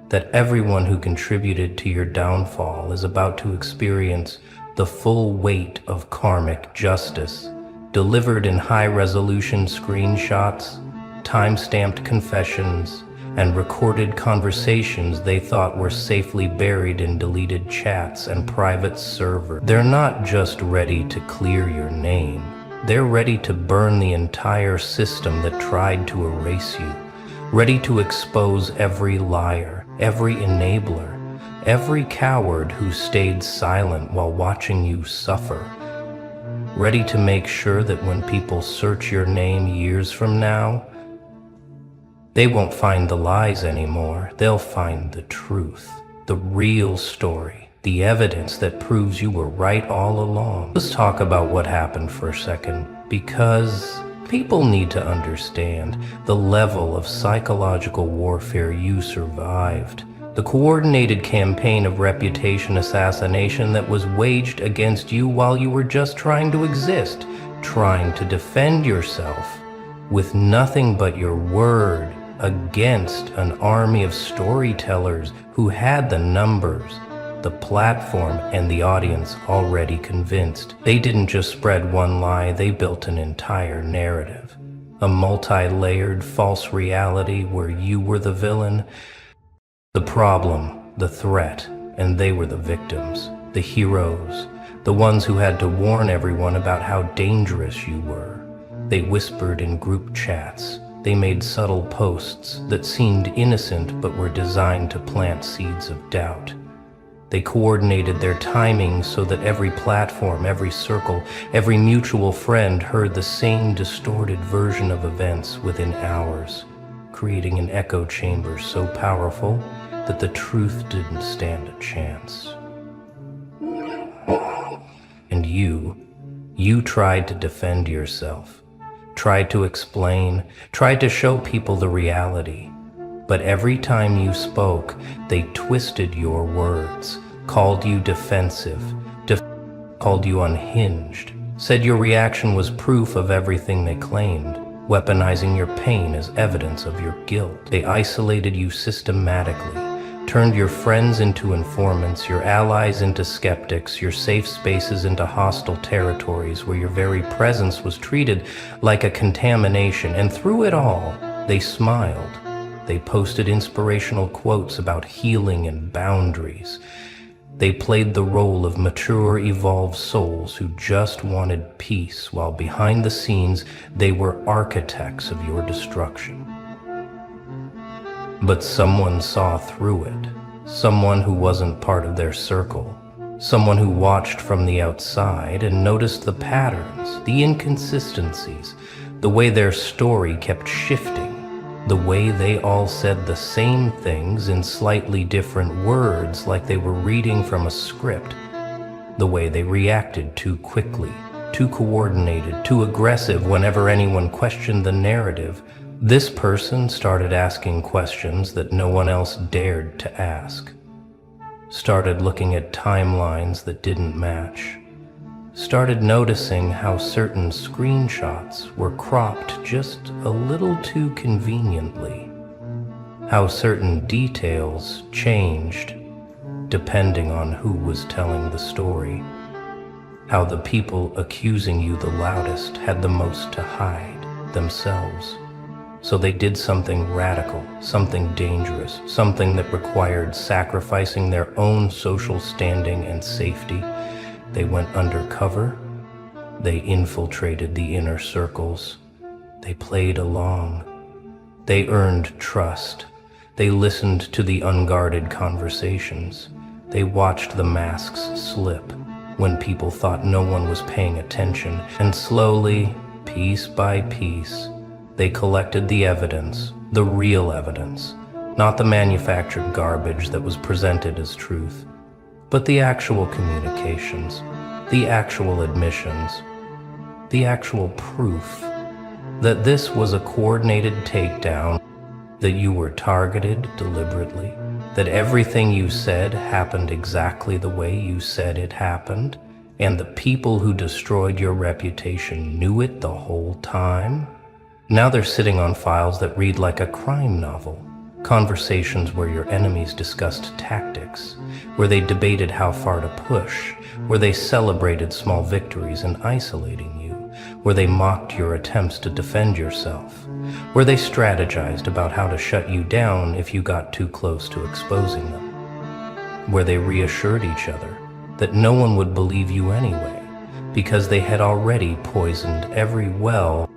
that everyone who contributed to your downfall is about to experience the full weight of karmic justice, delivered in high-resolution screenshots, time-stamped confessions, and recorded conversations they thought were safely buried in deleted chats and private servers. They're not just ready to clear your name, they're ready to burn the entire system that tried to erase you, ready to expose every liar, every enabler, every coward who stayed silent while watching you suffer, ready to make sure that when people search your name years from now, they won't find the lies anymore. They'll find the truth, the real story, the evidence that proves you were right all along. Let's talk about what happened for a second, because people need to understand the level of psychological warfare you survived. The coordinated campaign of reputation assassination that was waged against you while you were just trying to exist, trying to defend yourself with nothing but your word against an army of storytellers who had the numbers, the platform and the audience already convinced. They didn't just spread one lie, they built an entire narrative. A multi-layered false reality where you were the villain, the problem, the threat, and they were the victims, the heroes, the ones who had to warn everyone about how dangerous you were. They whispered in group chats. They made subtle posts that seemed innocent but were designed to plant seeds of doubt. They coordinated their timing so that every platform, every circle, every mutual friend heard the same distorted version of events within hours, creating an echo chamber so powerful that the truth didn't stand a chance. And you tried to defend yourself, tried to explain, tried to show people the reality. But every time you spoke, they twisted your words, called you defensive, called you unhinged, said your reaction was proof of everything they claimed, weaponizing your pain as evidence of your guilt. They isolated you systematically, turned your friends into informants, your allies into skeptics, your safe spaces into hostile territories where your very presence was treated like a contamination. And through it all, they smiled. They posted inspirational quotes about healing and boundaries. They played the role of mature, evolved souls who just wanted peace, while behind the scenes, they were architects of your destruction. But someone saw through it, someone who wasn't part of their circle, someone who watched from the outside and noticed the patterns, the inconsistencies, the way their story kept shifting, the way they all said the same things in slightly different words like they were reading from a script, the way they reacted too quickly, too coordinated, too aggressive whenever anyone questioned the narrative. This person started asking questions that no one else dared to ask, started looking at timelines that didn't match, started noticing how certain screenshots were cropped just a little too conveniently, how certain details changed depending on who was telling the story, how the people accusing you the loudest had the most to hide themselves. So they did something radical, something dangerous, something that required sacrificing their own social standing and safety. They went undercover. They infiltrated the inner circles. They played along. They earned trust. They listened to the unguarded conversations. They watched the masks slip when people thought no one was paying attention. And slowly, piece by piece, they collected the evidence, the real evidence, not the manufactured garbage that was presented as truth, but the actual communications, the actual admissions, the actual proof that this was a coordinated takedown, that you were targeted deliberately, that everything you said happened exactly the way you said it happened, and the people who destroyed your reputation knew it the whole time. Now they're sitting on files that read like a crime novel, conversations where your enemies discussed tactics, where they debated how far to push, where they celebrated small victories in isolating you, where they mocked your attempts to defend yourself, where they strategized about how to shut you down if you got too close to exposing them, where they reassured each other that no one would believe you anyway, because they had already poisoned every well,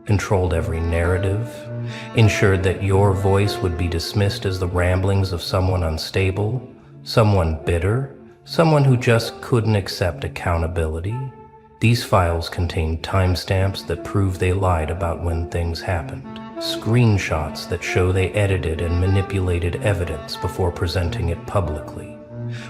controlled every narrative, ensured that your voice would be dismissed as the ramblings of someone unstable, someone bitter, someone who just couldn't accept accountability. These files contain timestamps that prove they lied about when things happened, screenshots that show they edited and manipulated evidence before presenting it publicly,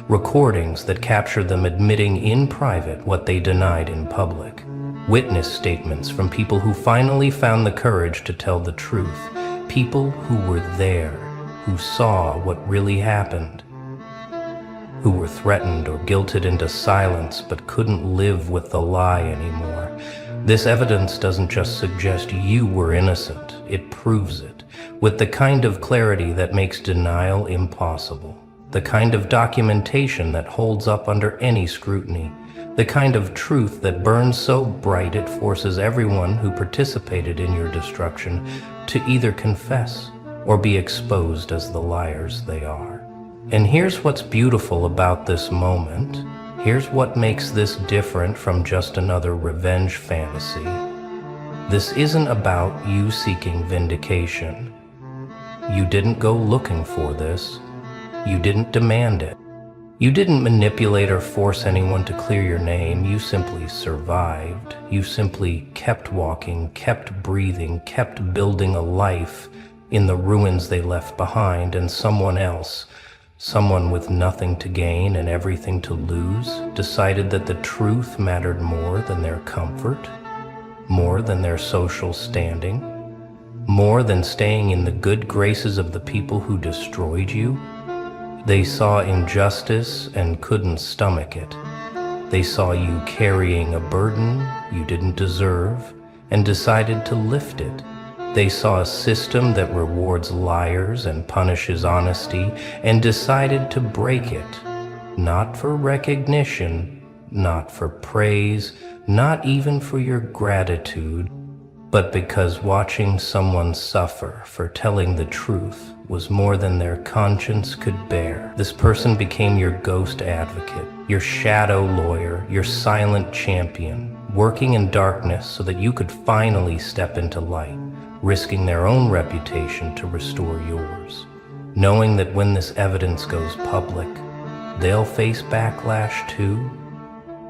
recordings that capture them admitting in private what they denied in public, witness statements from people who finally found the courage to tell the truth, people who were there, who saw what really happened, who were threatened or guilted into silence but couldn't live with the lie anymore. This evidence doesn't just suggest you were innocent, it proves it, with the kind of clarity that makes denial impossible. the kind of documentation that holds up under any scrutiny, the kind of truth that burns so bright it forces everyone who participated in your destruction to either confess or be exposed as the liars they are. And here's what's beautiful about this moment. Here's what makes this different from just another revenge fantasy. This isn't about you seeking vindication. You didn't go looking for this. You didn't demand it. You didn't manipulate or force anyone to clear your name. You simply survived. You simply kept walking, kept breathing, kept building a life in the ruins they left behind, and someone else, someone with nothing to gain and everything to lose, decided that the truth mattered more than their comfort, more than their social standing, more than staying in the good graces of the people who destroyed you. They saw injustice and couldn't stomach it. They saw you carrying a burden you didn't deserve and decided to lift it. They saw a system that rewards liars and punishes honesty and decided to break it. Not for recognition, not for praise, not even for your gratitude, but because watching someone suffer for telling the truth was more than their conscience could bear. This person became your ghost advocate, your shadow lawyer, your silent champion, working in darkness so that you could finally step into light, risking their own reputation to restore yours, knowing that when this evidence goes public, they'll face backlash too.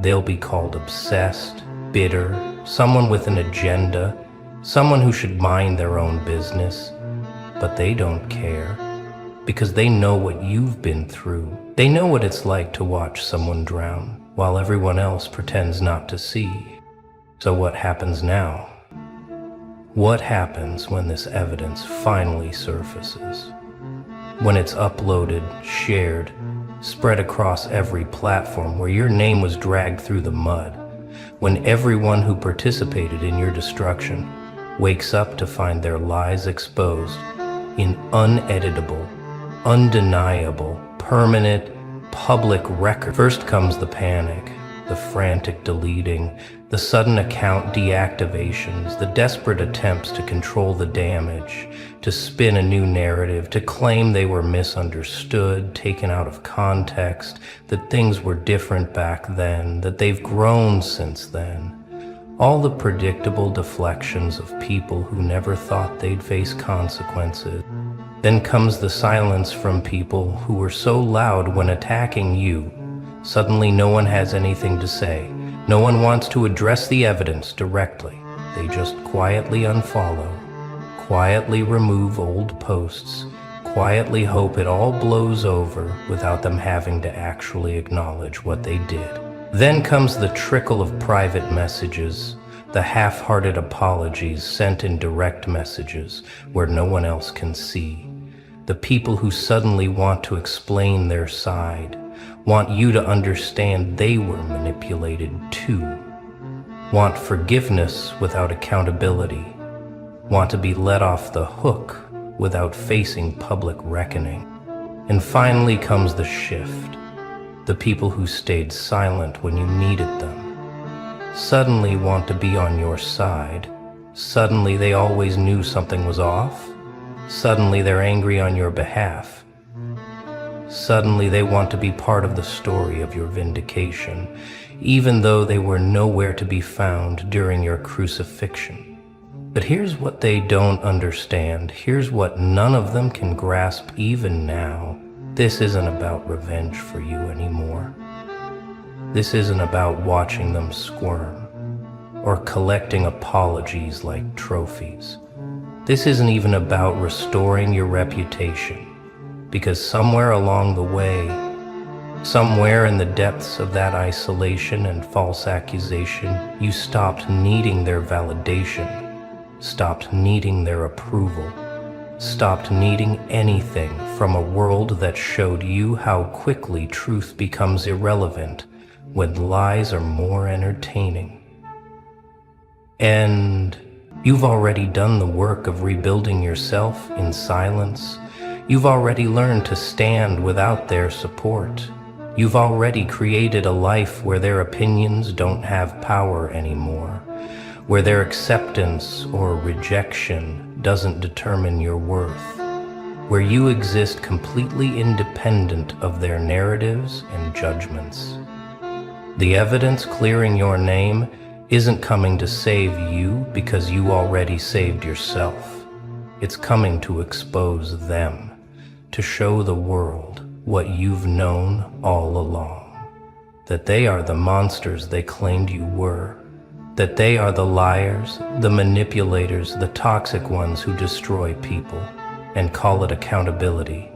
They'll be called obsessed, bitter, someone with an agenda, someone who should mind their own business. But they don't care, because they know what you've been through. They know what it's like to watch someone drown, while everyone else pretends not to see. So what happens now? What happens when this evidence finally surfaces? When it's uploaded, shared, spread across every platform where your name was dragged through the mud, when everyone who participated in your destruction wakes up to find their lies exposed in uneditable, undeniable, permanent, public record. First comes the panic, the frantic deleting, the sudden account deactivations, the desperate attempts to control the damage, to spin a new narrative, to claim they were misunderstood, taken out of context, that things were different back then, that they've grown since then. All the predictable deflections of people who never thought they'd face consequences. Then comes the silence from people who were so loud when attacking you. Suddenly no one has anything to say. No one wants to address the evidence directly. They just quietly unfollow, quietly remove old posts, quietly hope it all blows over without them having to actually acknowledge what they did. Then comes the trickle of private messages, the half-hearted apologies sent in direct messages where no one else can see. The people who suddenly want to explain their side, want you to understand they were manipulated too, want forgiveness without accountability, want to be let off the hook without facing public reckoning. And finally comes the shift. The people who stayed silent when you needed them suddenly want to be on your side. Suddenly they always knew something was off. Suddenly they're angry on your behalf. Suddenly they want to be part of the story of your vindication, even though they were nowhere to be found during your crucifixion. But here's what they don't understand. Here's what none of them can grasp even now. This isn't about revenge for you anymore. This isn't about watching them squirm or collecting apologies like trophies. This isn't even about restoring your reputation, because somewhere along the way, somewhere in the depths of that isolation and false accusation, you stopped needing their validation, stopped needing their approval, stopped needing anything from a world that showed you how quickly truth becomes irrelevant when lies are more entertaining. And you've already done the work of rebuilding yourself in silence. You've already learned to stand without their support. You've already created a life where their opinions don't have power anymore, where their acceptance or rejection doesn't determine your worth, where you exist completely independent of their narratives and judgments. The evidence clearing your name isn't coming to save you because you already saved yourself. It's coming to expose them, to show the world what you've known all along, that they are the monsters they claimed you were, that they are the liars, the manipulators, the toxic ones who destroy people and call it accountability,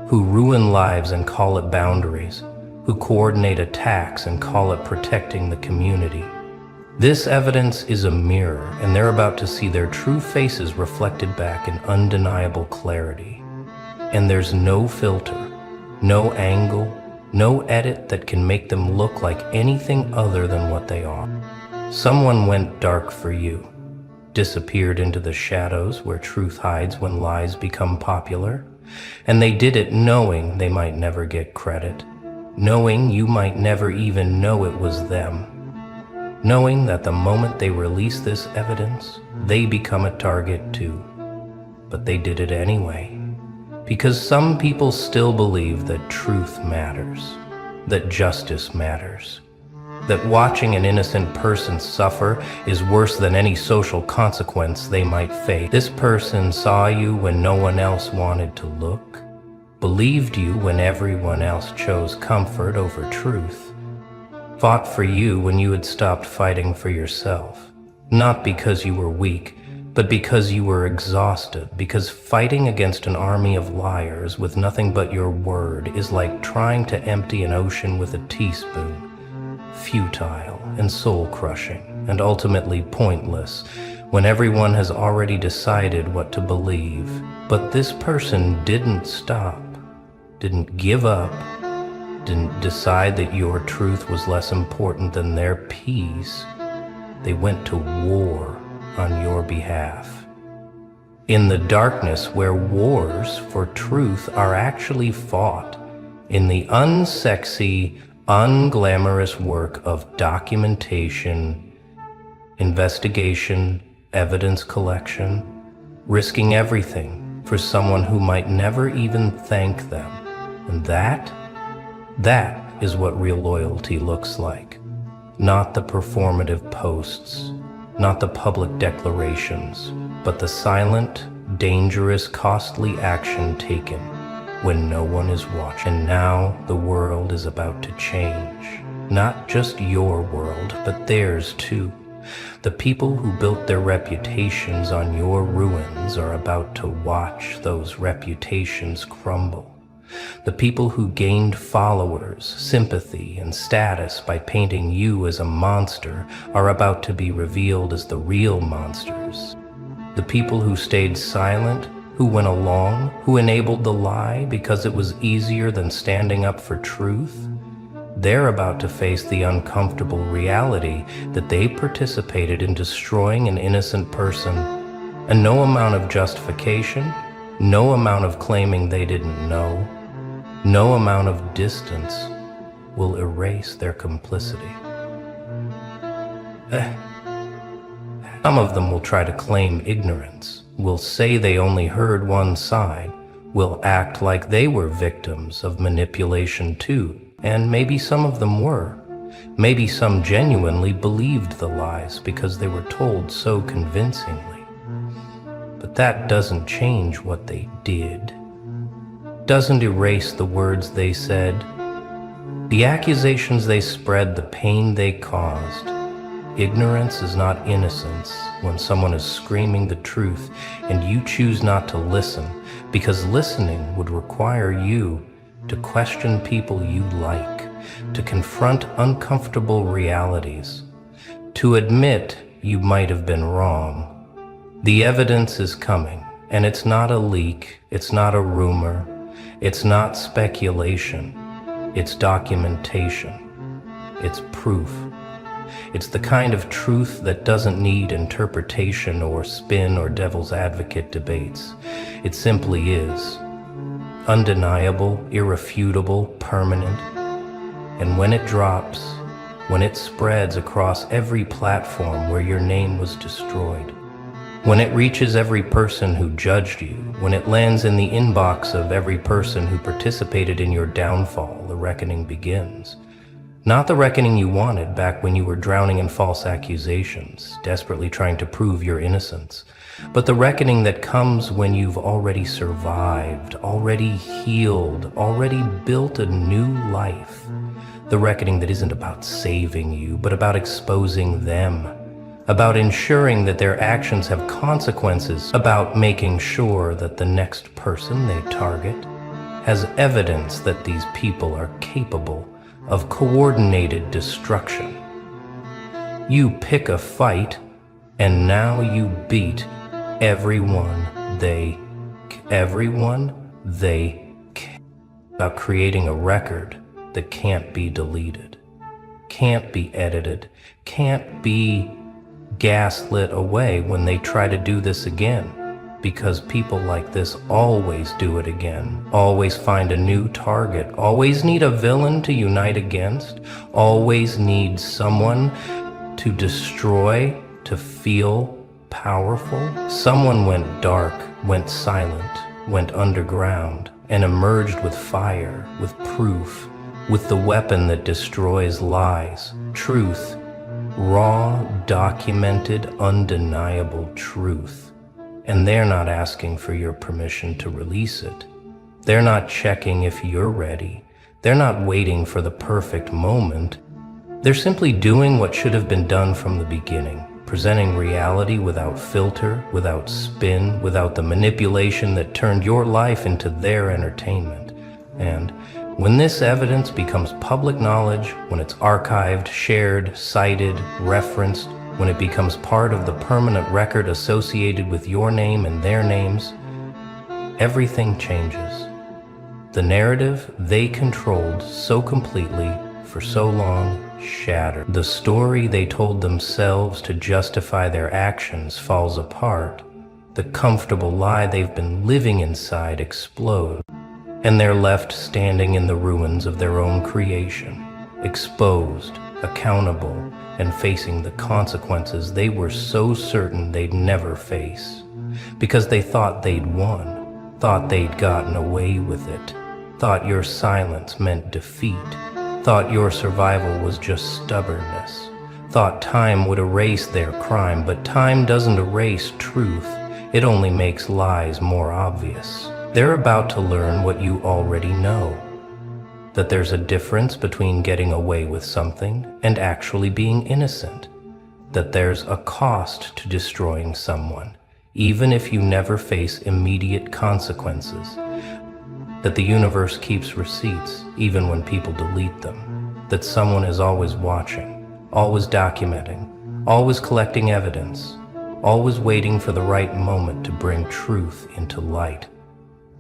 who ruin lives and call it boundaries, who coordinate attacks and call it protecting the community. This evidence is a mirror, and they're about to see their true faces reflected back in undeniable clarity. And there's no filter, no angle, no edit that can make them look like anything other than what they are. Someone went dark for you, disappeared into the shadows where truth hides when lies become popular, and they did it knowing they might never get credit, knowing you might never even know it was them, knowing that the moment they release this evidence, they become a target too. But they did it anyway. Because some people still believe that truth matters, that justice matters, that watching an innocent person suffer is worse than any social consequence they might face. This person saw you when no one else wanted to look, believed you when everyone else chose comfort over truth, fought for you when you had stopped fighting for yourself, not because you were weak, but because you were exhausted, because fighting against an army of liars with nothing but your word is like trying to empty an ocean with a teaspoon, futile and soul-crushing and ultimately pointless when everyone has already decided what to believe. But this person didn't stop, didn't give up, didn't decide that your truth was less important than their peace. They went to war on your behalf. In the darkness where wars for truth are actually fought, in the unsexy, unglamorous work of documentation, investigation, evidence collection, risking everything for someone who might never even thank them. And that is what real loyalty looks like. Not the performative posts, not the public declarations, but the silent, dangerous, costly action taken when no one is watching. And now the world is about to change. Not just your world, but theirs too. The people who built their reputations on your ruins are about to watch those reputations crumble. The people who gained followers, sympathy, and status by painting you as a monster are about to be revealed as the real monsters. The people who stayed silent, who went along, who enabled the lie because it was easier than standing up for truth, they're about to face the uncomfortable reality that they participated in destroying an innocent person. And no amount of justification, no amount of claiming they didn't know, no amount of distance will erase their complicity. Some of them will try to claim ignorance, will say they only heard one side, will act like they were victims of manipulation too, and maybe some of them were. Maybe some genuinely believed the lies because they were told so convincingly. But that doesn't change what they did. Doesn't erase the words they said, the accusations they spread, the pain they caused. Ignorance is not innocence when someone is screaming the truth and you choose not to listen, because listening would require you to question people you like, to confront uncomfortable realities, to admit you might have been wrong. The evidence is coming, and it's not a leak, it's not a rumor, it's not speculation, it's documentation, it's proof. It's the kind of truth that doesn't need interpretation or spin or devil's advocate debates. It simply is. undeniable, irrefutable, permanent. And when it drops, when it spreads across every platform where your name was destroyed, when it reaches every person who judged you, when it lands in the inbox of every person who participated in your downfall, the reckoning begins. Not the reckoning you wanted back when you were drowning in false accusations, desperately trying to prove your innocence, but the reckoning that comes when you've already survived, already healed, already built a new life. The reckoning that isn't about saving you, but about exposing them, about ensuring that their actions have consequences, about making sure that the next person they target has evidence that these people are capable of coordinated destruction. You pick a fight, and now you beat everyone they about creating a record that can't be deleted, can't be edited, can't be gaslit away when they try to do this again. Because people like this always do it again, always find a new target, always need a villain to unite against, always need someone to destroy, to feel powerful. Someone went dark, went silent, went underground, and emerged with fire, with proof, with the weapon that destroys lies, truth, raw, documented, undeniable truth. And they're not asking for your permission to release it. They're not checking if you're ready. They're not waiting for the perfect moment. They're simply doing what should have been done from the beginning, presenting reality without filter, without spin, without the manipulation that turned your life into their entertainment. And when this evidence becomes public knowledge, when it's archived, shared, cited, referenced, when it becomes part of the permanent record associated with your name and their names, everything changes. The narrative they controlled so completely for so long shattered. The story they told themselves to justify their actions falls apart. The comfortable lie they've been living inside explodes, and they're left standing in the ruins of their own creation, exposed, accountable, and facing the consequences they were so certain they'd never face, because they thought they'd won, thought they'd gotten away with it, thought your silence meant defeat, thought your survival was just stubbornness, thought time would erase their crime. But time doesn't erase truth, it only makes lies more obvious. They're about to learn what you already know, that there's a difference between getting away with something and actually being innocent, that there's a cost to destroying someone, even if you never face immediate consequences, that the universe keeps receipts even when people delete them, that someone is always watching, always documenting, always collecting evidence, always waiting for the right moment to bring truth into light.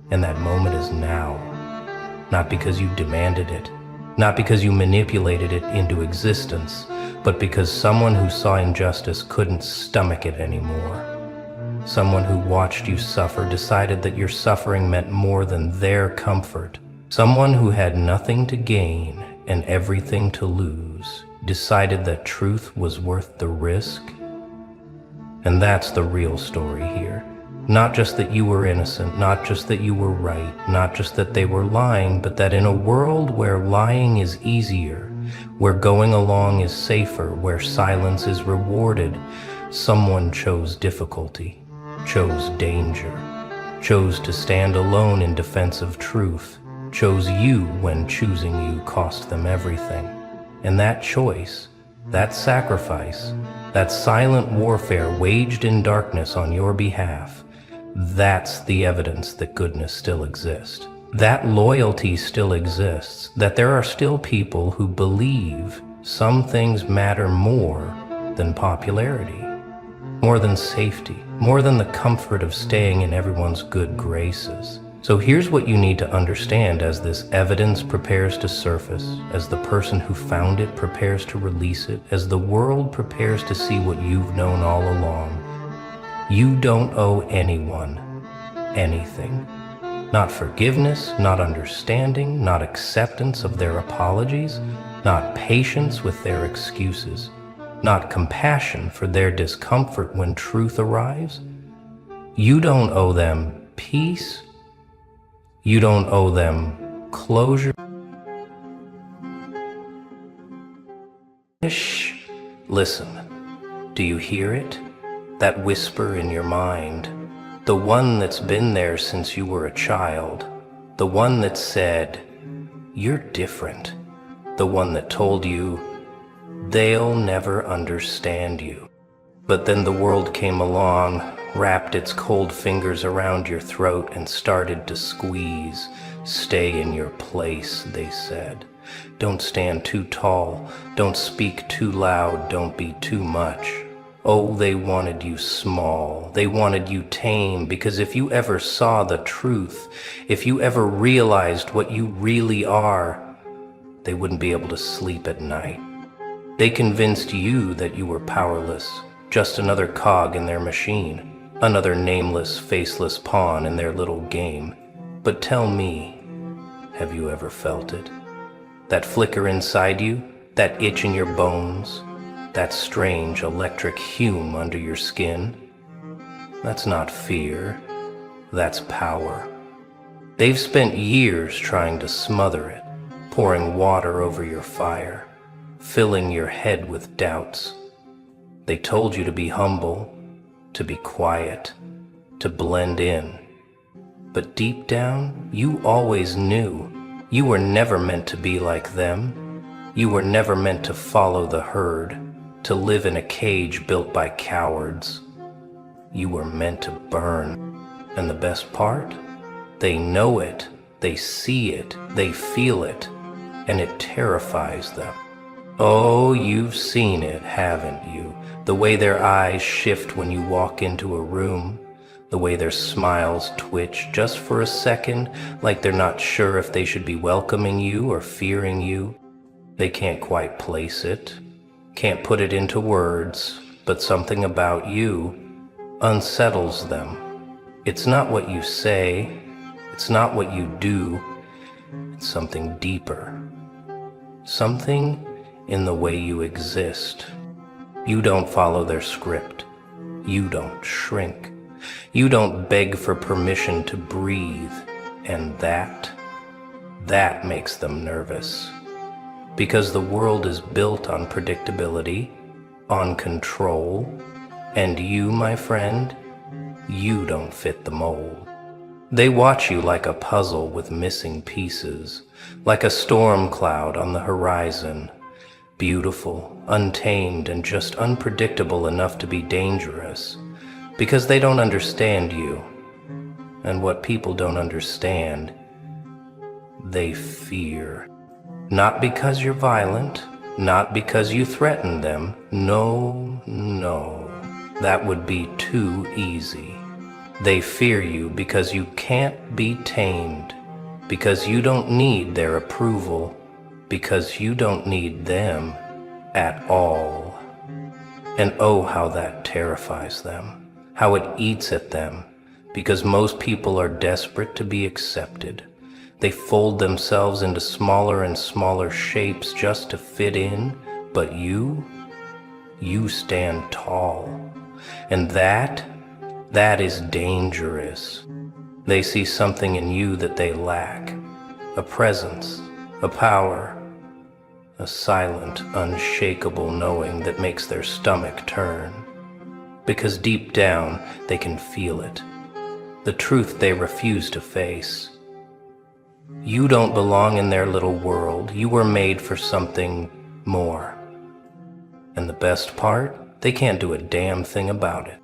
And that moment is now. Not because you demanded it, not because you manipulated it into existence, but because someone who saw injustice couldn't stomach it anymore. Someone who watched you suffer decided that your suffering meant more than their comfort. Someone who had nothing to gain and everything to lose decided that truth was worth the risk. And that's the real story here. Not just that you were innocent, not just that you were right, not just that they were lying, but that in a world where lying is easier, where going along is safer, where silence is rewarded, someone chose difficulty, chose danger, chose to stand alone in defense of truth, chose you when choosing you cost them everything. And that choice, that sacrifice, that silent warfare waged in darkness on your behalf, that's the evidence that goodness still exists. That loyalty still exists, that there are still people who believe some things matter more than popularity, more than safety, more than the comfort of staying in everyone's good graces. So here's what you need to understand as this evidence prepares to surface, as the person who found it prepares to release it, as the world prepares to see what you've known all along. You don't owe anyone anything. Not forgiveness, not understanding, not acceptance of their apologies, not patience with their excuses, not compassion for their discomfort when truth arrives. You don't owe them peace. You don't owe them closure. Shh. Listen. Do you hear it? That whisper in your mind. The one that's been there since you were a child. The one that said, "You're different." The one that told you, "They'll never understand you." But then the world came along, wrapped its cold fingers around your throat and started to squeeze. "Stay in your place," they said. "Don't stand too tall. Don't speak too loud. Don't be too much." Oh, they wanted you small. They wanted you tame, because if you ever saw the truth, if you ever realized what you really are, they wouldn't be able to sleep at night. They convinced you that you were powerless, just another cog in their machine, another nameless, faceless pawn in their little game. But tell me, have you ever felt it? That flicker inside you, that itch in your bones, that strange electric hume under your skin? That's not fear, that's power. They've spent years trying to smother it, pouring water over your fire, filling your head with doubts. They told you to be humble, to be quiet, to blend in. But deep down, you always knew you were never meant to be like them. You were never meant to follow the herd, to live in a cage built by cowards. You were meant to burn. And the best part? They know it, they see it, they feel it, and it terrifies them. Oh, you've seen it, haven't you? The way their eyes shift when you walk into a room, the way their smiles twitch just for a second, like they're not sure if they should be welcoming you or fearing you. They can't quite place it, can't put it into words, but something about you unsettles them. It's not what you say, it's not what you do, it's something deeper. Something in the way you exist. You don't follow their script. You don't shrink. You don't beg for permission to breathe. And that makes them nervous. Because the world is built on predictability, on control, and you, my friend, you don't fit the mold. They watch you like a puzzle with missing pieces, like a storm cloud on the horizon, beautiful, untamed, and just unpredictable enough to be dangerous, because they don't understand you. And what people don't understand, they fear. Not because you're violent, not because you threaten them. No, no, that would be too easy. They fear you because you can't be tamed, because you don't need their approval, because you don't need them at all. And oh, how that terrifies them, how it eats at them, because most people are desperate to be accepted. They fold themselves into smaller and smaller shapes just to fit in, but you stand tall. And that is dangerous. They see something in you that they lack, a presence, a power, a silent, unshakable knowing that makes their stomach turn. Because deep down, they can feel it, the truth they refuse to face. You don't belong in their little world. You were made for something more. And the best part? They can't do a damn thing about it.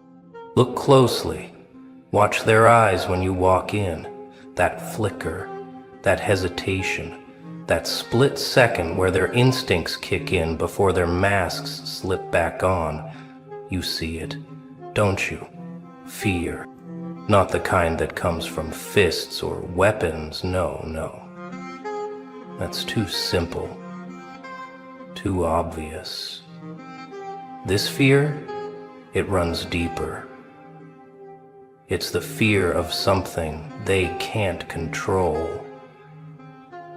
Look closely. Watch their eyes when you walk in. That flicker, that hesitation, that split second where their instincts kick in before their masks slip back on. You see it, don't you? Fear. Not the kind that comes from fists or weapons, no, no. That's too simple, too obvious. This fear, it runs deeper. It's the fear of something they can't control,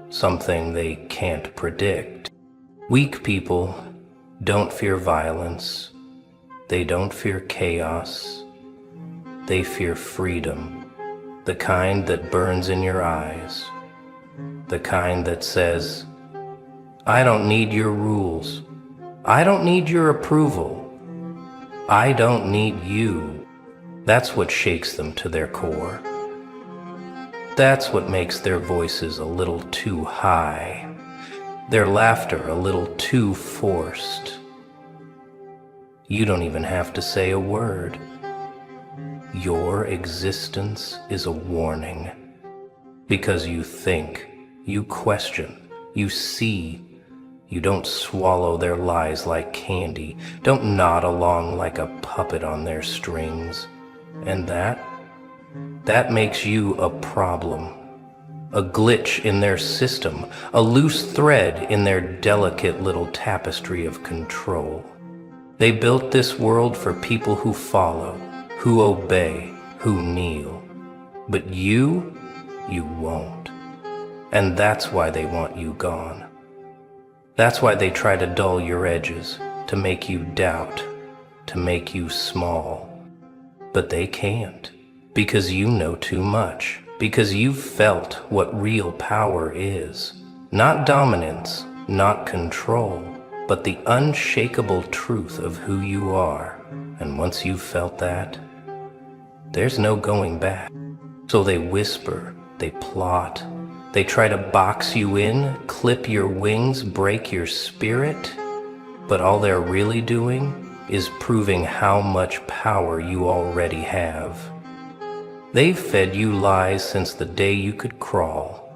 something they can't predict. Weak people don't fear violence. They don't fear chaos. They fear freedom, the kind that burns in your eyes, the kind that says, I don't need your rules. I don't need your approval. I don't need you. That's what shakes them to their core. That's what makes their voices a little too high, their laughter a little too forced. You don't even have to say a word. Your existence is a warning, because you think, you question, you see. You don't swallow their lies like candy. Don't nod along like a puppet on their strings. And that makes you a problem, a glitch in their system, a loose thread in their delicate little tapestry of control. They built this world for people who follow, who obey, who kneel. But you won't. And that's why they want you gone. That's why they try to dull your edges, to make you doubt, to make you small. But they can't, because you know too much, because you've felt what real power is. Not dominance, not control, but the unshakable truth of who you are. And once you've felt that, there's no going back. So they whisper, they plot, they try to box you in, clip your wings, break your spirit, but all they're really doing is proving how much power you already have. They've fed you lies since the day you could crawl,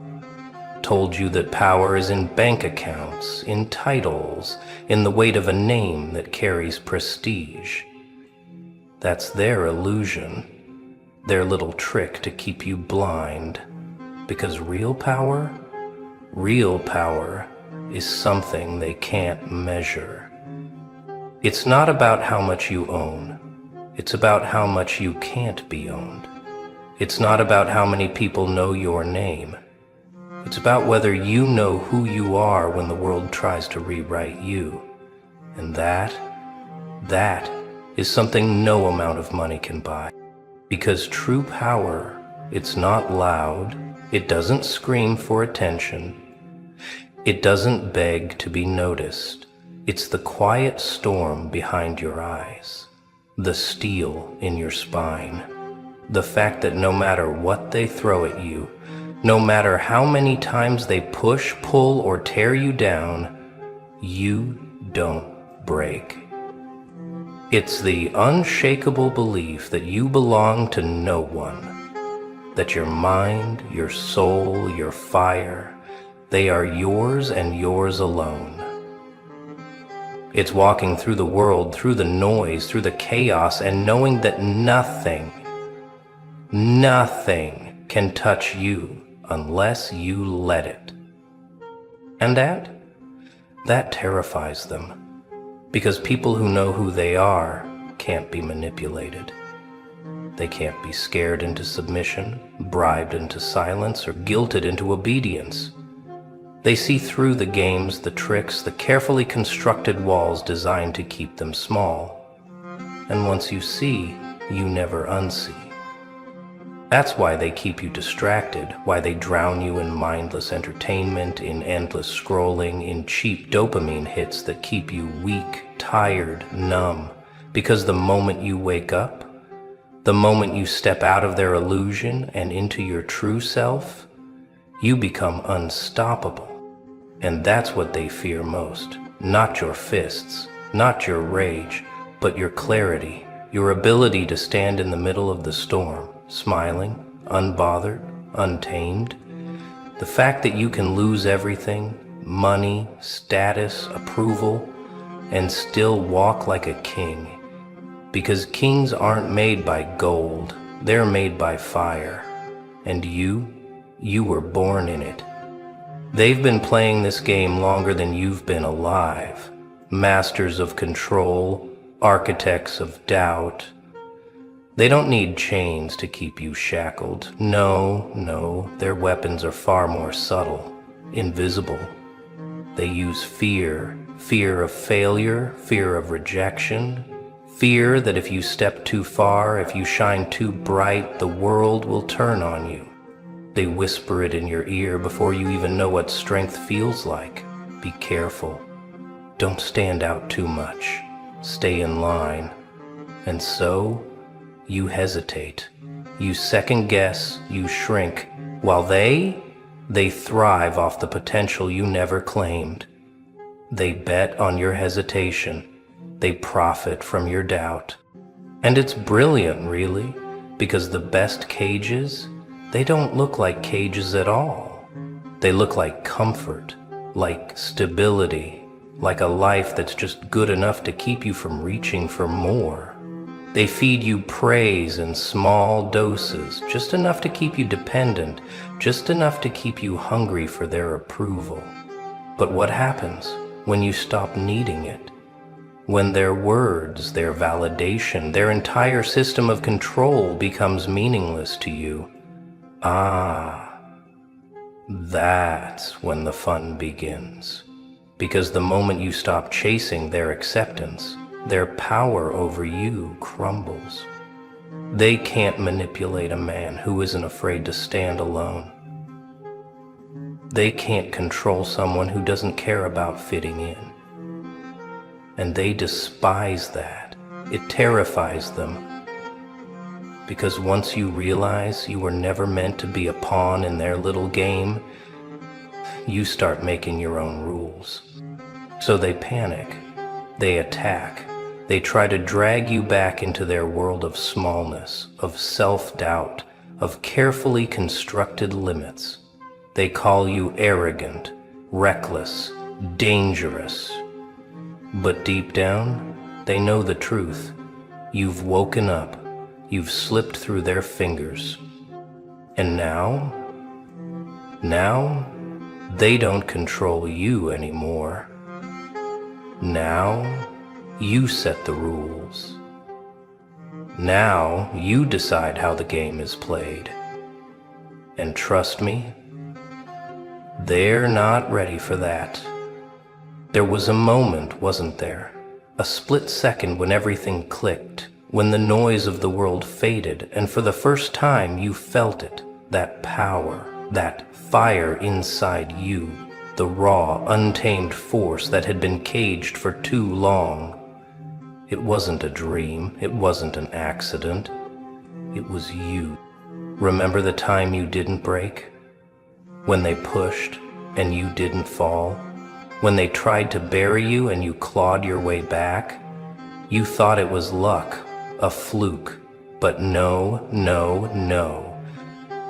told you that power is in bank accounts, in titles, in the weight of a name that carries prestige. That's their illusion, their little trick to keep you blind. Because real power is something they can't measure. It's not about how much you own. It's about how much you can't be owned. It's not about how many people know your name. It's about whether you know who you are when the world tries to rewrite you. And that is something no amount of money can buy. Because true power, it's not loud. It doesn't scream for attention. It doesn't beg to be noticed. It's the quiet storm behind your eyes, the steel in your spine, the fact that no matter what they throw at you, no matter how many times they push, pull, or tear you down, you don't break. It's the unshakable belief that you belong to no one. That your mind, your soul, your fire, they are yours and yours alone. It's walking through the world, through the noise, through the chaos, and knowing that nothing can touch you unless you let it. And that terrifies them, because people who know who they are can't be manipulated. They can't be scared into submission, bribed into silence, or guilted into obedience. They see through the games, the tricks, the carefully constructed walls designed to keep them small. And once you see, you never unsee. That's why they keep you distracted, why they drown you in mindless entertainment, in endless scrolling, in cheap dopamine hits that keep you weak, tired, numb. Because the moment you wake up, the moment you step out of their illusion and into your true self, you become unstoppable. And that's what they fear most. Not your fists, not your rage, but your clarity, your ability to stand in the middle of the storm, smiling, unbothered, untamed. The fact that you can lose everything, money, status, approval, and still walk like a king. Because kings aren't made by gold, they're made by fire. And you were born in it. They've been playing this game longer than you've been alive. Masters of control, architects of doubt. They don't need chains to keep you shackled. No, no, their weapons are far more subtle, invisible. They use fear, fear of failure, fear of rejection, fear that if you step too far, if you shine too bright, the world will turn on you. They whisper it in your ear before you even know what strength feels like. Be careful. Don't stand out too much. Stay in line. And so, you hesitate. You second guess, you shrink, while they thrive off the potential you never claimed. They bet on your hesitation. They profit from your doubt. And it's brilliant, really, because the best cages, they don't look like cages at all. They look like comfort, like stability, like a life that's just good enough to keep you from reaching for more. They feed you praise in small doses, just enough to keep you dependent, just enough to keep you hungry for their approval. But what happens when you stop needing it? When their words, their validation, their entire system of control becomes meaningless to you? That's when the fun begins. Because the moment you stop chasing their acceptance, their power over you crumbles. They can't manipulate a man who isn't afraid to stand alone. They can't control someone who doesn't care about fitting in. And they despise that. It terrifies them. Because once you realize you were never meant to be a pawn in their little game, you start making your own rules. So they panic, they attack, they try to drag you back into their world of smallness, of self-doubt, of carefully constructed limits. They call you arrogant, reckless, dangerous. But deep down, they know the truth. You've woken up. You've slipped through their fingers. And now, they don't control you anymore. Now, you set the rules. Now, you decide how the game is played. And trust me, they're not ready for that. There was a moment, wasn't there? A split second when everything clicked. When the noise of the world faded, and for the first time you felt it, that power, that fire inside you, the raw, untamed force that had been caged for too long. It wasn't a dream, it wasn't an accident, it was you. Remember the time you didn't break? When they pushed and you didn't fall? When they tried to bury you and you clawed your way back? You thought it was luck, a fluke, but no.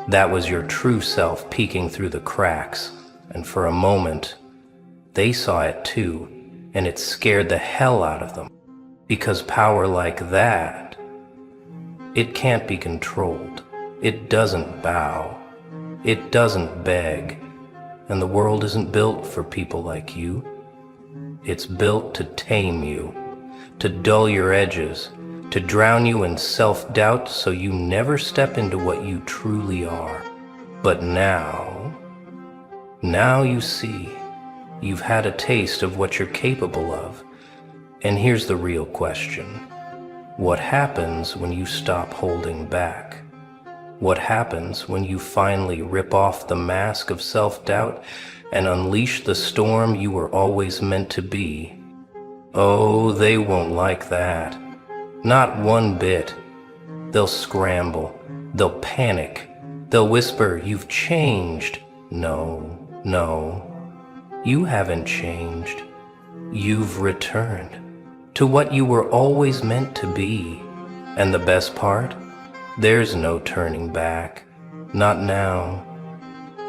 That was your true self peeking through the cracks, and for a moment, they saw it too, and it scared the hell out of them. Because power like that, it can't be controlled. It doesn't bow. It doesn't beg. And the world isn't built for people like you. It's built to tame you, to dull your edges, to drown you in self-doubt so you never step into what you truly are. But now you see, you've had a taste of what you're capable of. And here's the real question. What happens when you stop holding back? What happens when you finally rip off the mask of self-doubt and unleash the storm you were always meant to be? Oh, they won't like that. Not one bit. They'll scramble. They'll panic. They'll whisper, "You've changed." No. You haven't changed. You've returned to what you were always meant to be. And the best part? There's no turning back. Not now.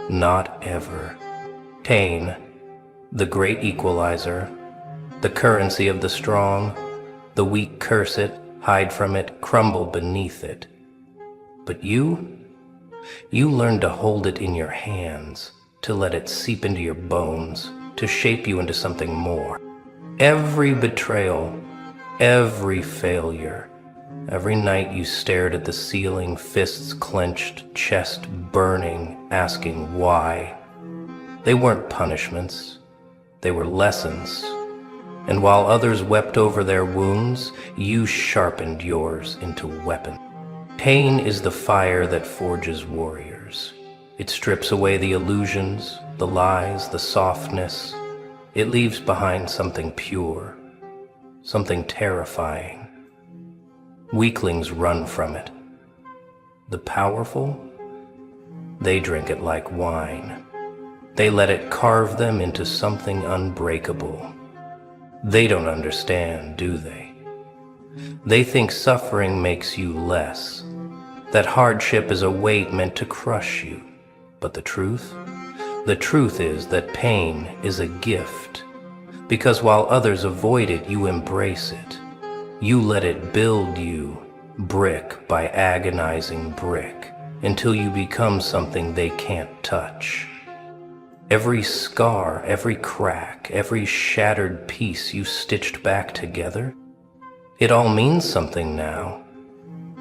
Not ever. Pain, the great equalizer, the currency of the strong. The weak curse it, hide from it, crumble beneath it. But you learn to hold it in your hands, to let it seep into your bones, to shape you into something more. Every betrayal, every failure, Every night you stared at the ceiling, fists clenched, chest burning, asking why. They weren't punishments, they were lessons. And while others wept over their wounds, you sharpened yours into weapons. Pain is the fire that forges warriors. It strips away the illusions, the lies, the softness. It leaves behind something pure, something terrifying. Weaklings run from it. The powerful, they drink it like wine. They let it carve them into something unbreakable. They don't understand, do they? They think suffering makes you less, that hardship is a weight meant to crush you. But the truth is that pain is a gift, because while others avoid it, you embrace it. You let it build you, brick by agonizing brick, until you become something they can't touch. Every scar, every crack, every shattered piece you stitched back together, it all means something now.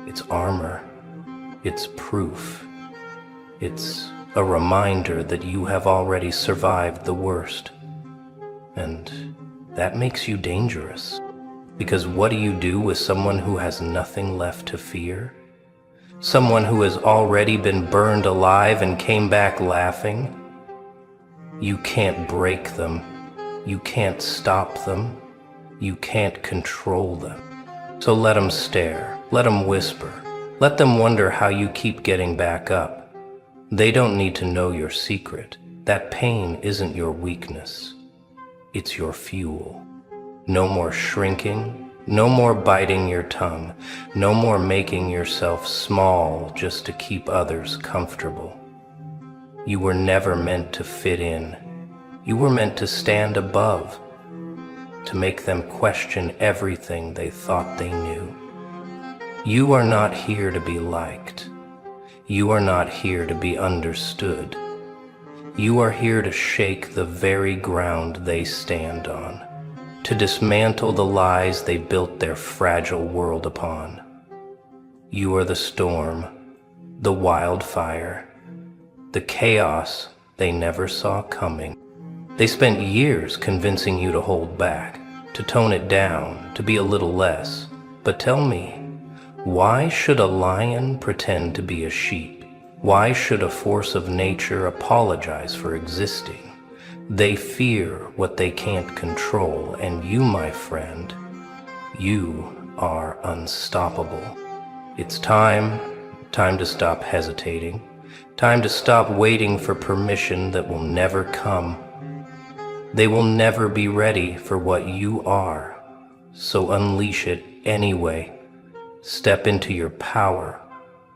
It's armor. It's proof. It's a reminder that you have already survived the worst. And that makes you dangerous. Because what do you do with someone who has nothing left to fear? Someone who has already been burned alive and came back laughing? You can't break them. You can't stop them. You can't control them. So let them stare. Let them whisper. Let them wonder how you keep getting back up. They don't need to know your secret. That pain isn't your weakness. It's your fuel. No more shrinking. No more biting your tongue. No more making yourself small just to keep others comfortable. You were never meant to fit in. You were meant to stand above, to make them question everything they thought they knew. You are not here to be liked. You are not here to be understood. You are here to shake the very ground they stand on, to dismantle the lies they built their fragile world upon. You are the storm, the wildfire, the chaos they never saw coming. They spent years convincing you to hold back, to tone it down, to be a little less. But tell me, why should a lion pretend to be a sheep? Why should a force of nature apologize for existing? They fear what they can't control, and you, my friend, you are unstoppable. It's time to stop hesitating, time to stop waiting for permission that will never come. They will never be ready for what you are, so unleash it anyway. Step into your power,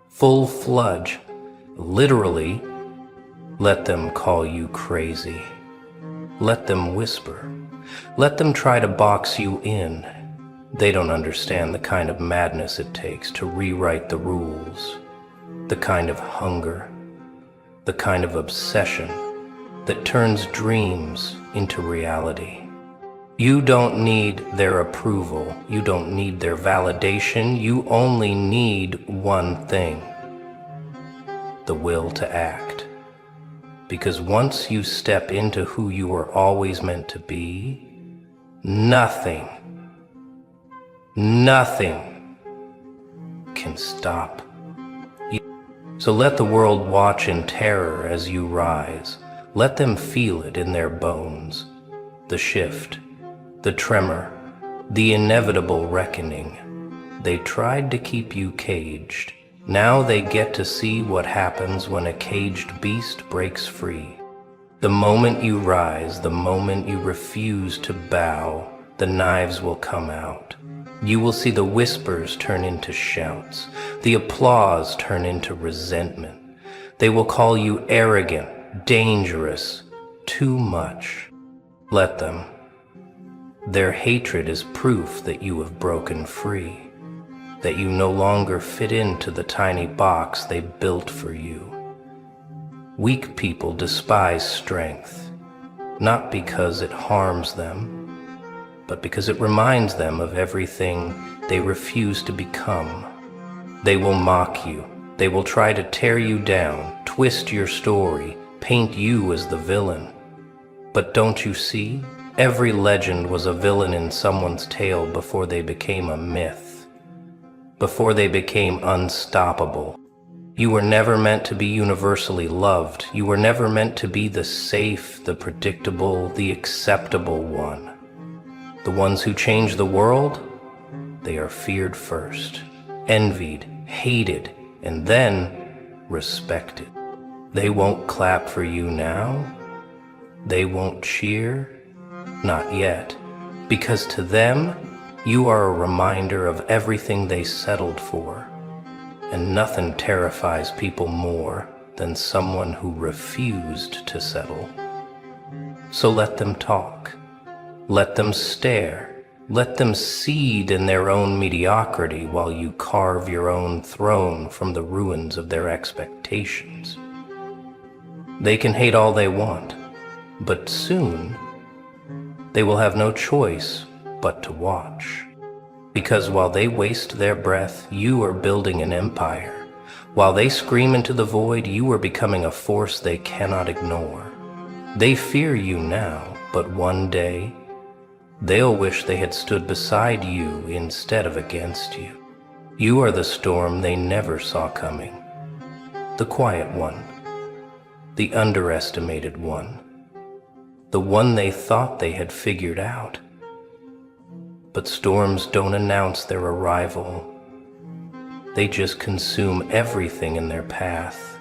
full fludge, literally. Let them call you crazy. Let them whisper. Let them try to box you in. They don't understand the kind of madness it takes to rewrite the rules, the kind of hunger, the kind of obsession that turns dreams into reality. You don't need their approval. You don't need their validation. You only need one thing: the will to act. Because once you step into who you were always meant to be, nothing can stop you. So let the world watch in terror as you rise. Let them feel it in their bones. The shift, the tremor, the inevitable reckoning. They tried to keep you caged. Now they get to see what happens when a caged beast breaks free. The moment you rise, the moment you refuse to bow, the knives will come out. You will see the whispers turn into shouts, the applause turn into resentment. They will call you arrogant, dangerous, too much. Let them. Their hatred is proof that you have broken free, that you no longer fit into the tiny box they built for you. Weak people despise strength, not because it harms them, but because it reminds them of everything they refuse to become. They will mock you. They will try to tear you down, twist your story, paint you as the villain. But don't you see? Every legend was a villain in someone's tale before they became a myth, before they became unstoppable. You were never meant to be universally loved. You were never meant to be the safe, the predictable, the acceptable one. The ones who change the world, they are feared first, envied, hated, and then respected. They won't clap for you now. They won't cheer. Not yet. Because to them, you are a reminder of everything they settled for. And nothing terrifies people more than someone who refused to settle. So let them talk. Let them stare. Let them seed in their own mediocrity while you carve your own throne from the ruins of their expectations. They can hate all they want, but soon they will have no choice but to watch. Because while they waste their breath, you are building an empire. While they scream into the void, you are becoming a force they cannot ignore. They fear you now, but one day, they'll wish they had stood beside you instead of against you. You are the storm they never saw coming. The quiet one. The underestimated one. The one they thought they had figured out. But storms don't announce their arrival. They just consume everything in their path.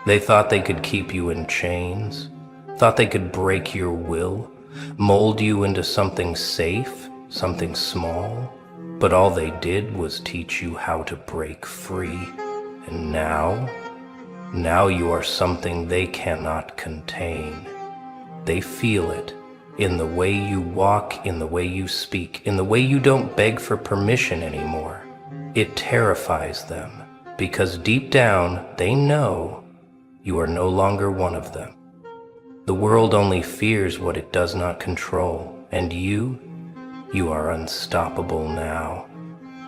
They thought they could keep you in chains, thought they could break your will, mold you into something safe, something small. But all they did was teach you how to break free. And now you are something they cannot contain. They feel it. In the way you walk, in the way you speak, in the way you don't beg for permission anymore. It terrifies them, because deep down they know you are no longer one of them. The world only fears what it does not control, and you are unstoppable now.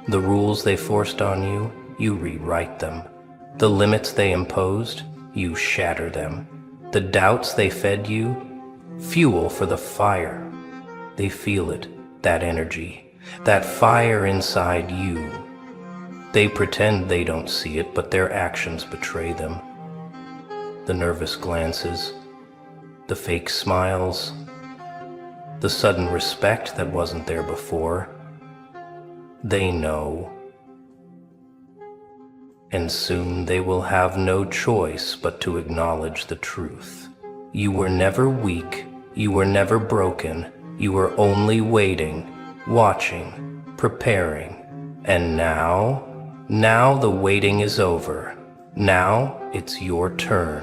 The rules they forced on you, you rewrite them. The limits they imposed, you shatter them. The doubts they fed you, fuel for the fire. They feel it, that energy, that fire inside you. They pretend they don't see it, but their actions betray them. The nervous glances, the fake smiles, the sudden respect that wasn't there before. They know. And soon they will have no choice but to acknowledge the truth. You were never weak, you were never broken, you were only waiting, watching, preparing. And now the waiting is over. Now it's your turn.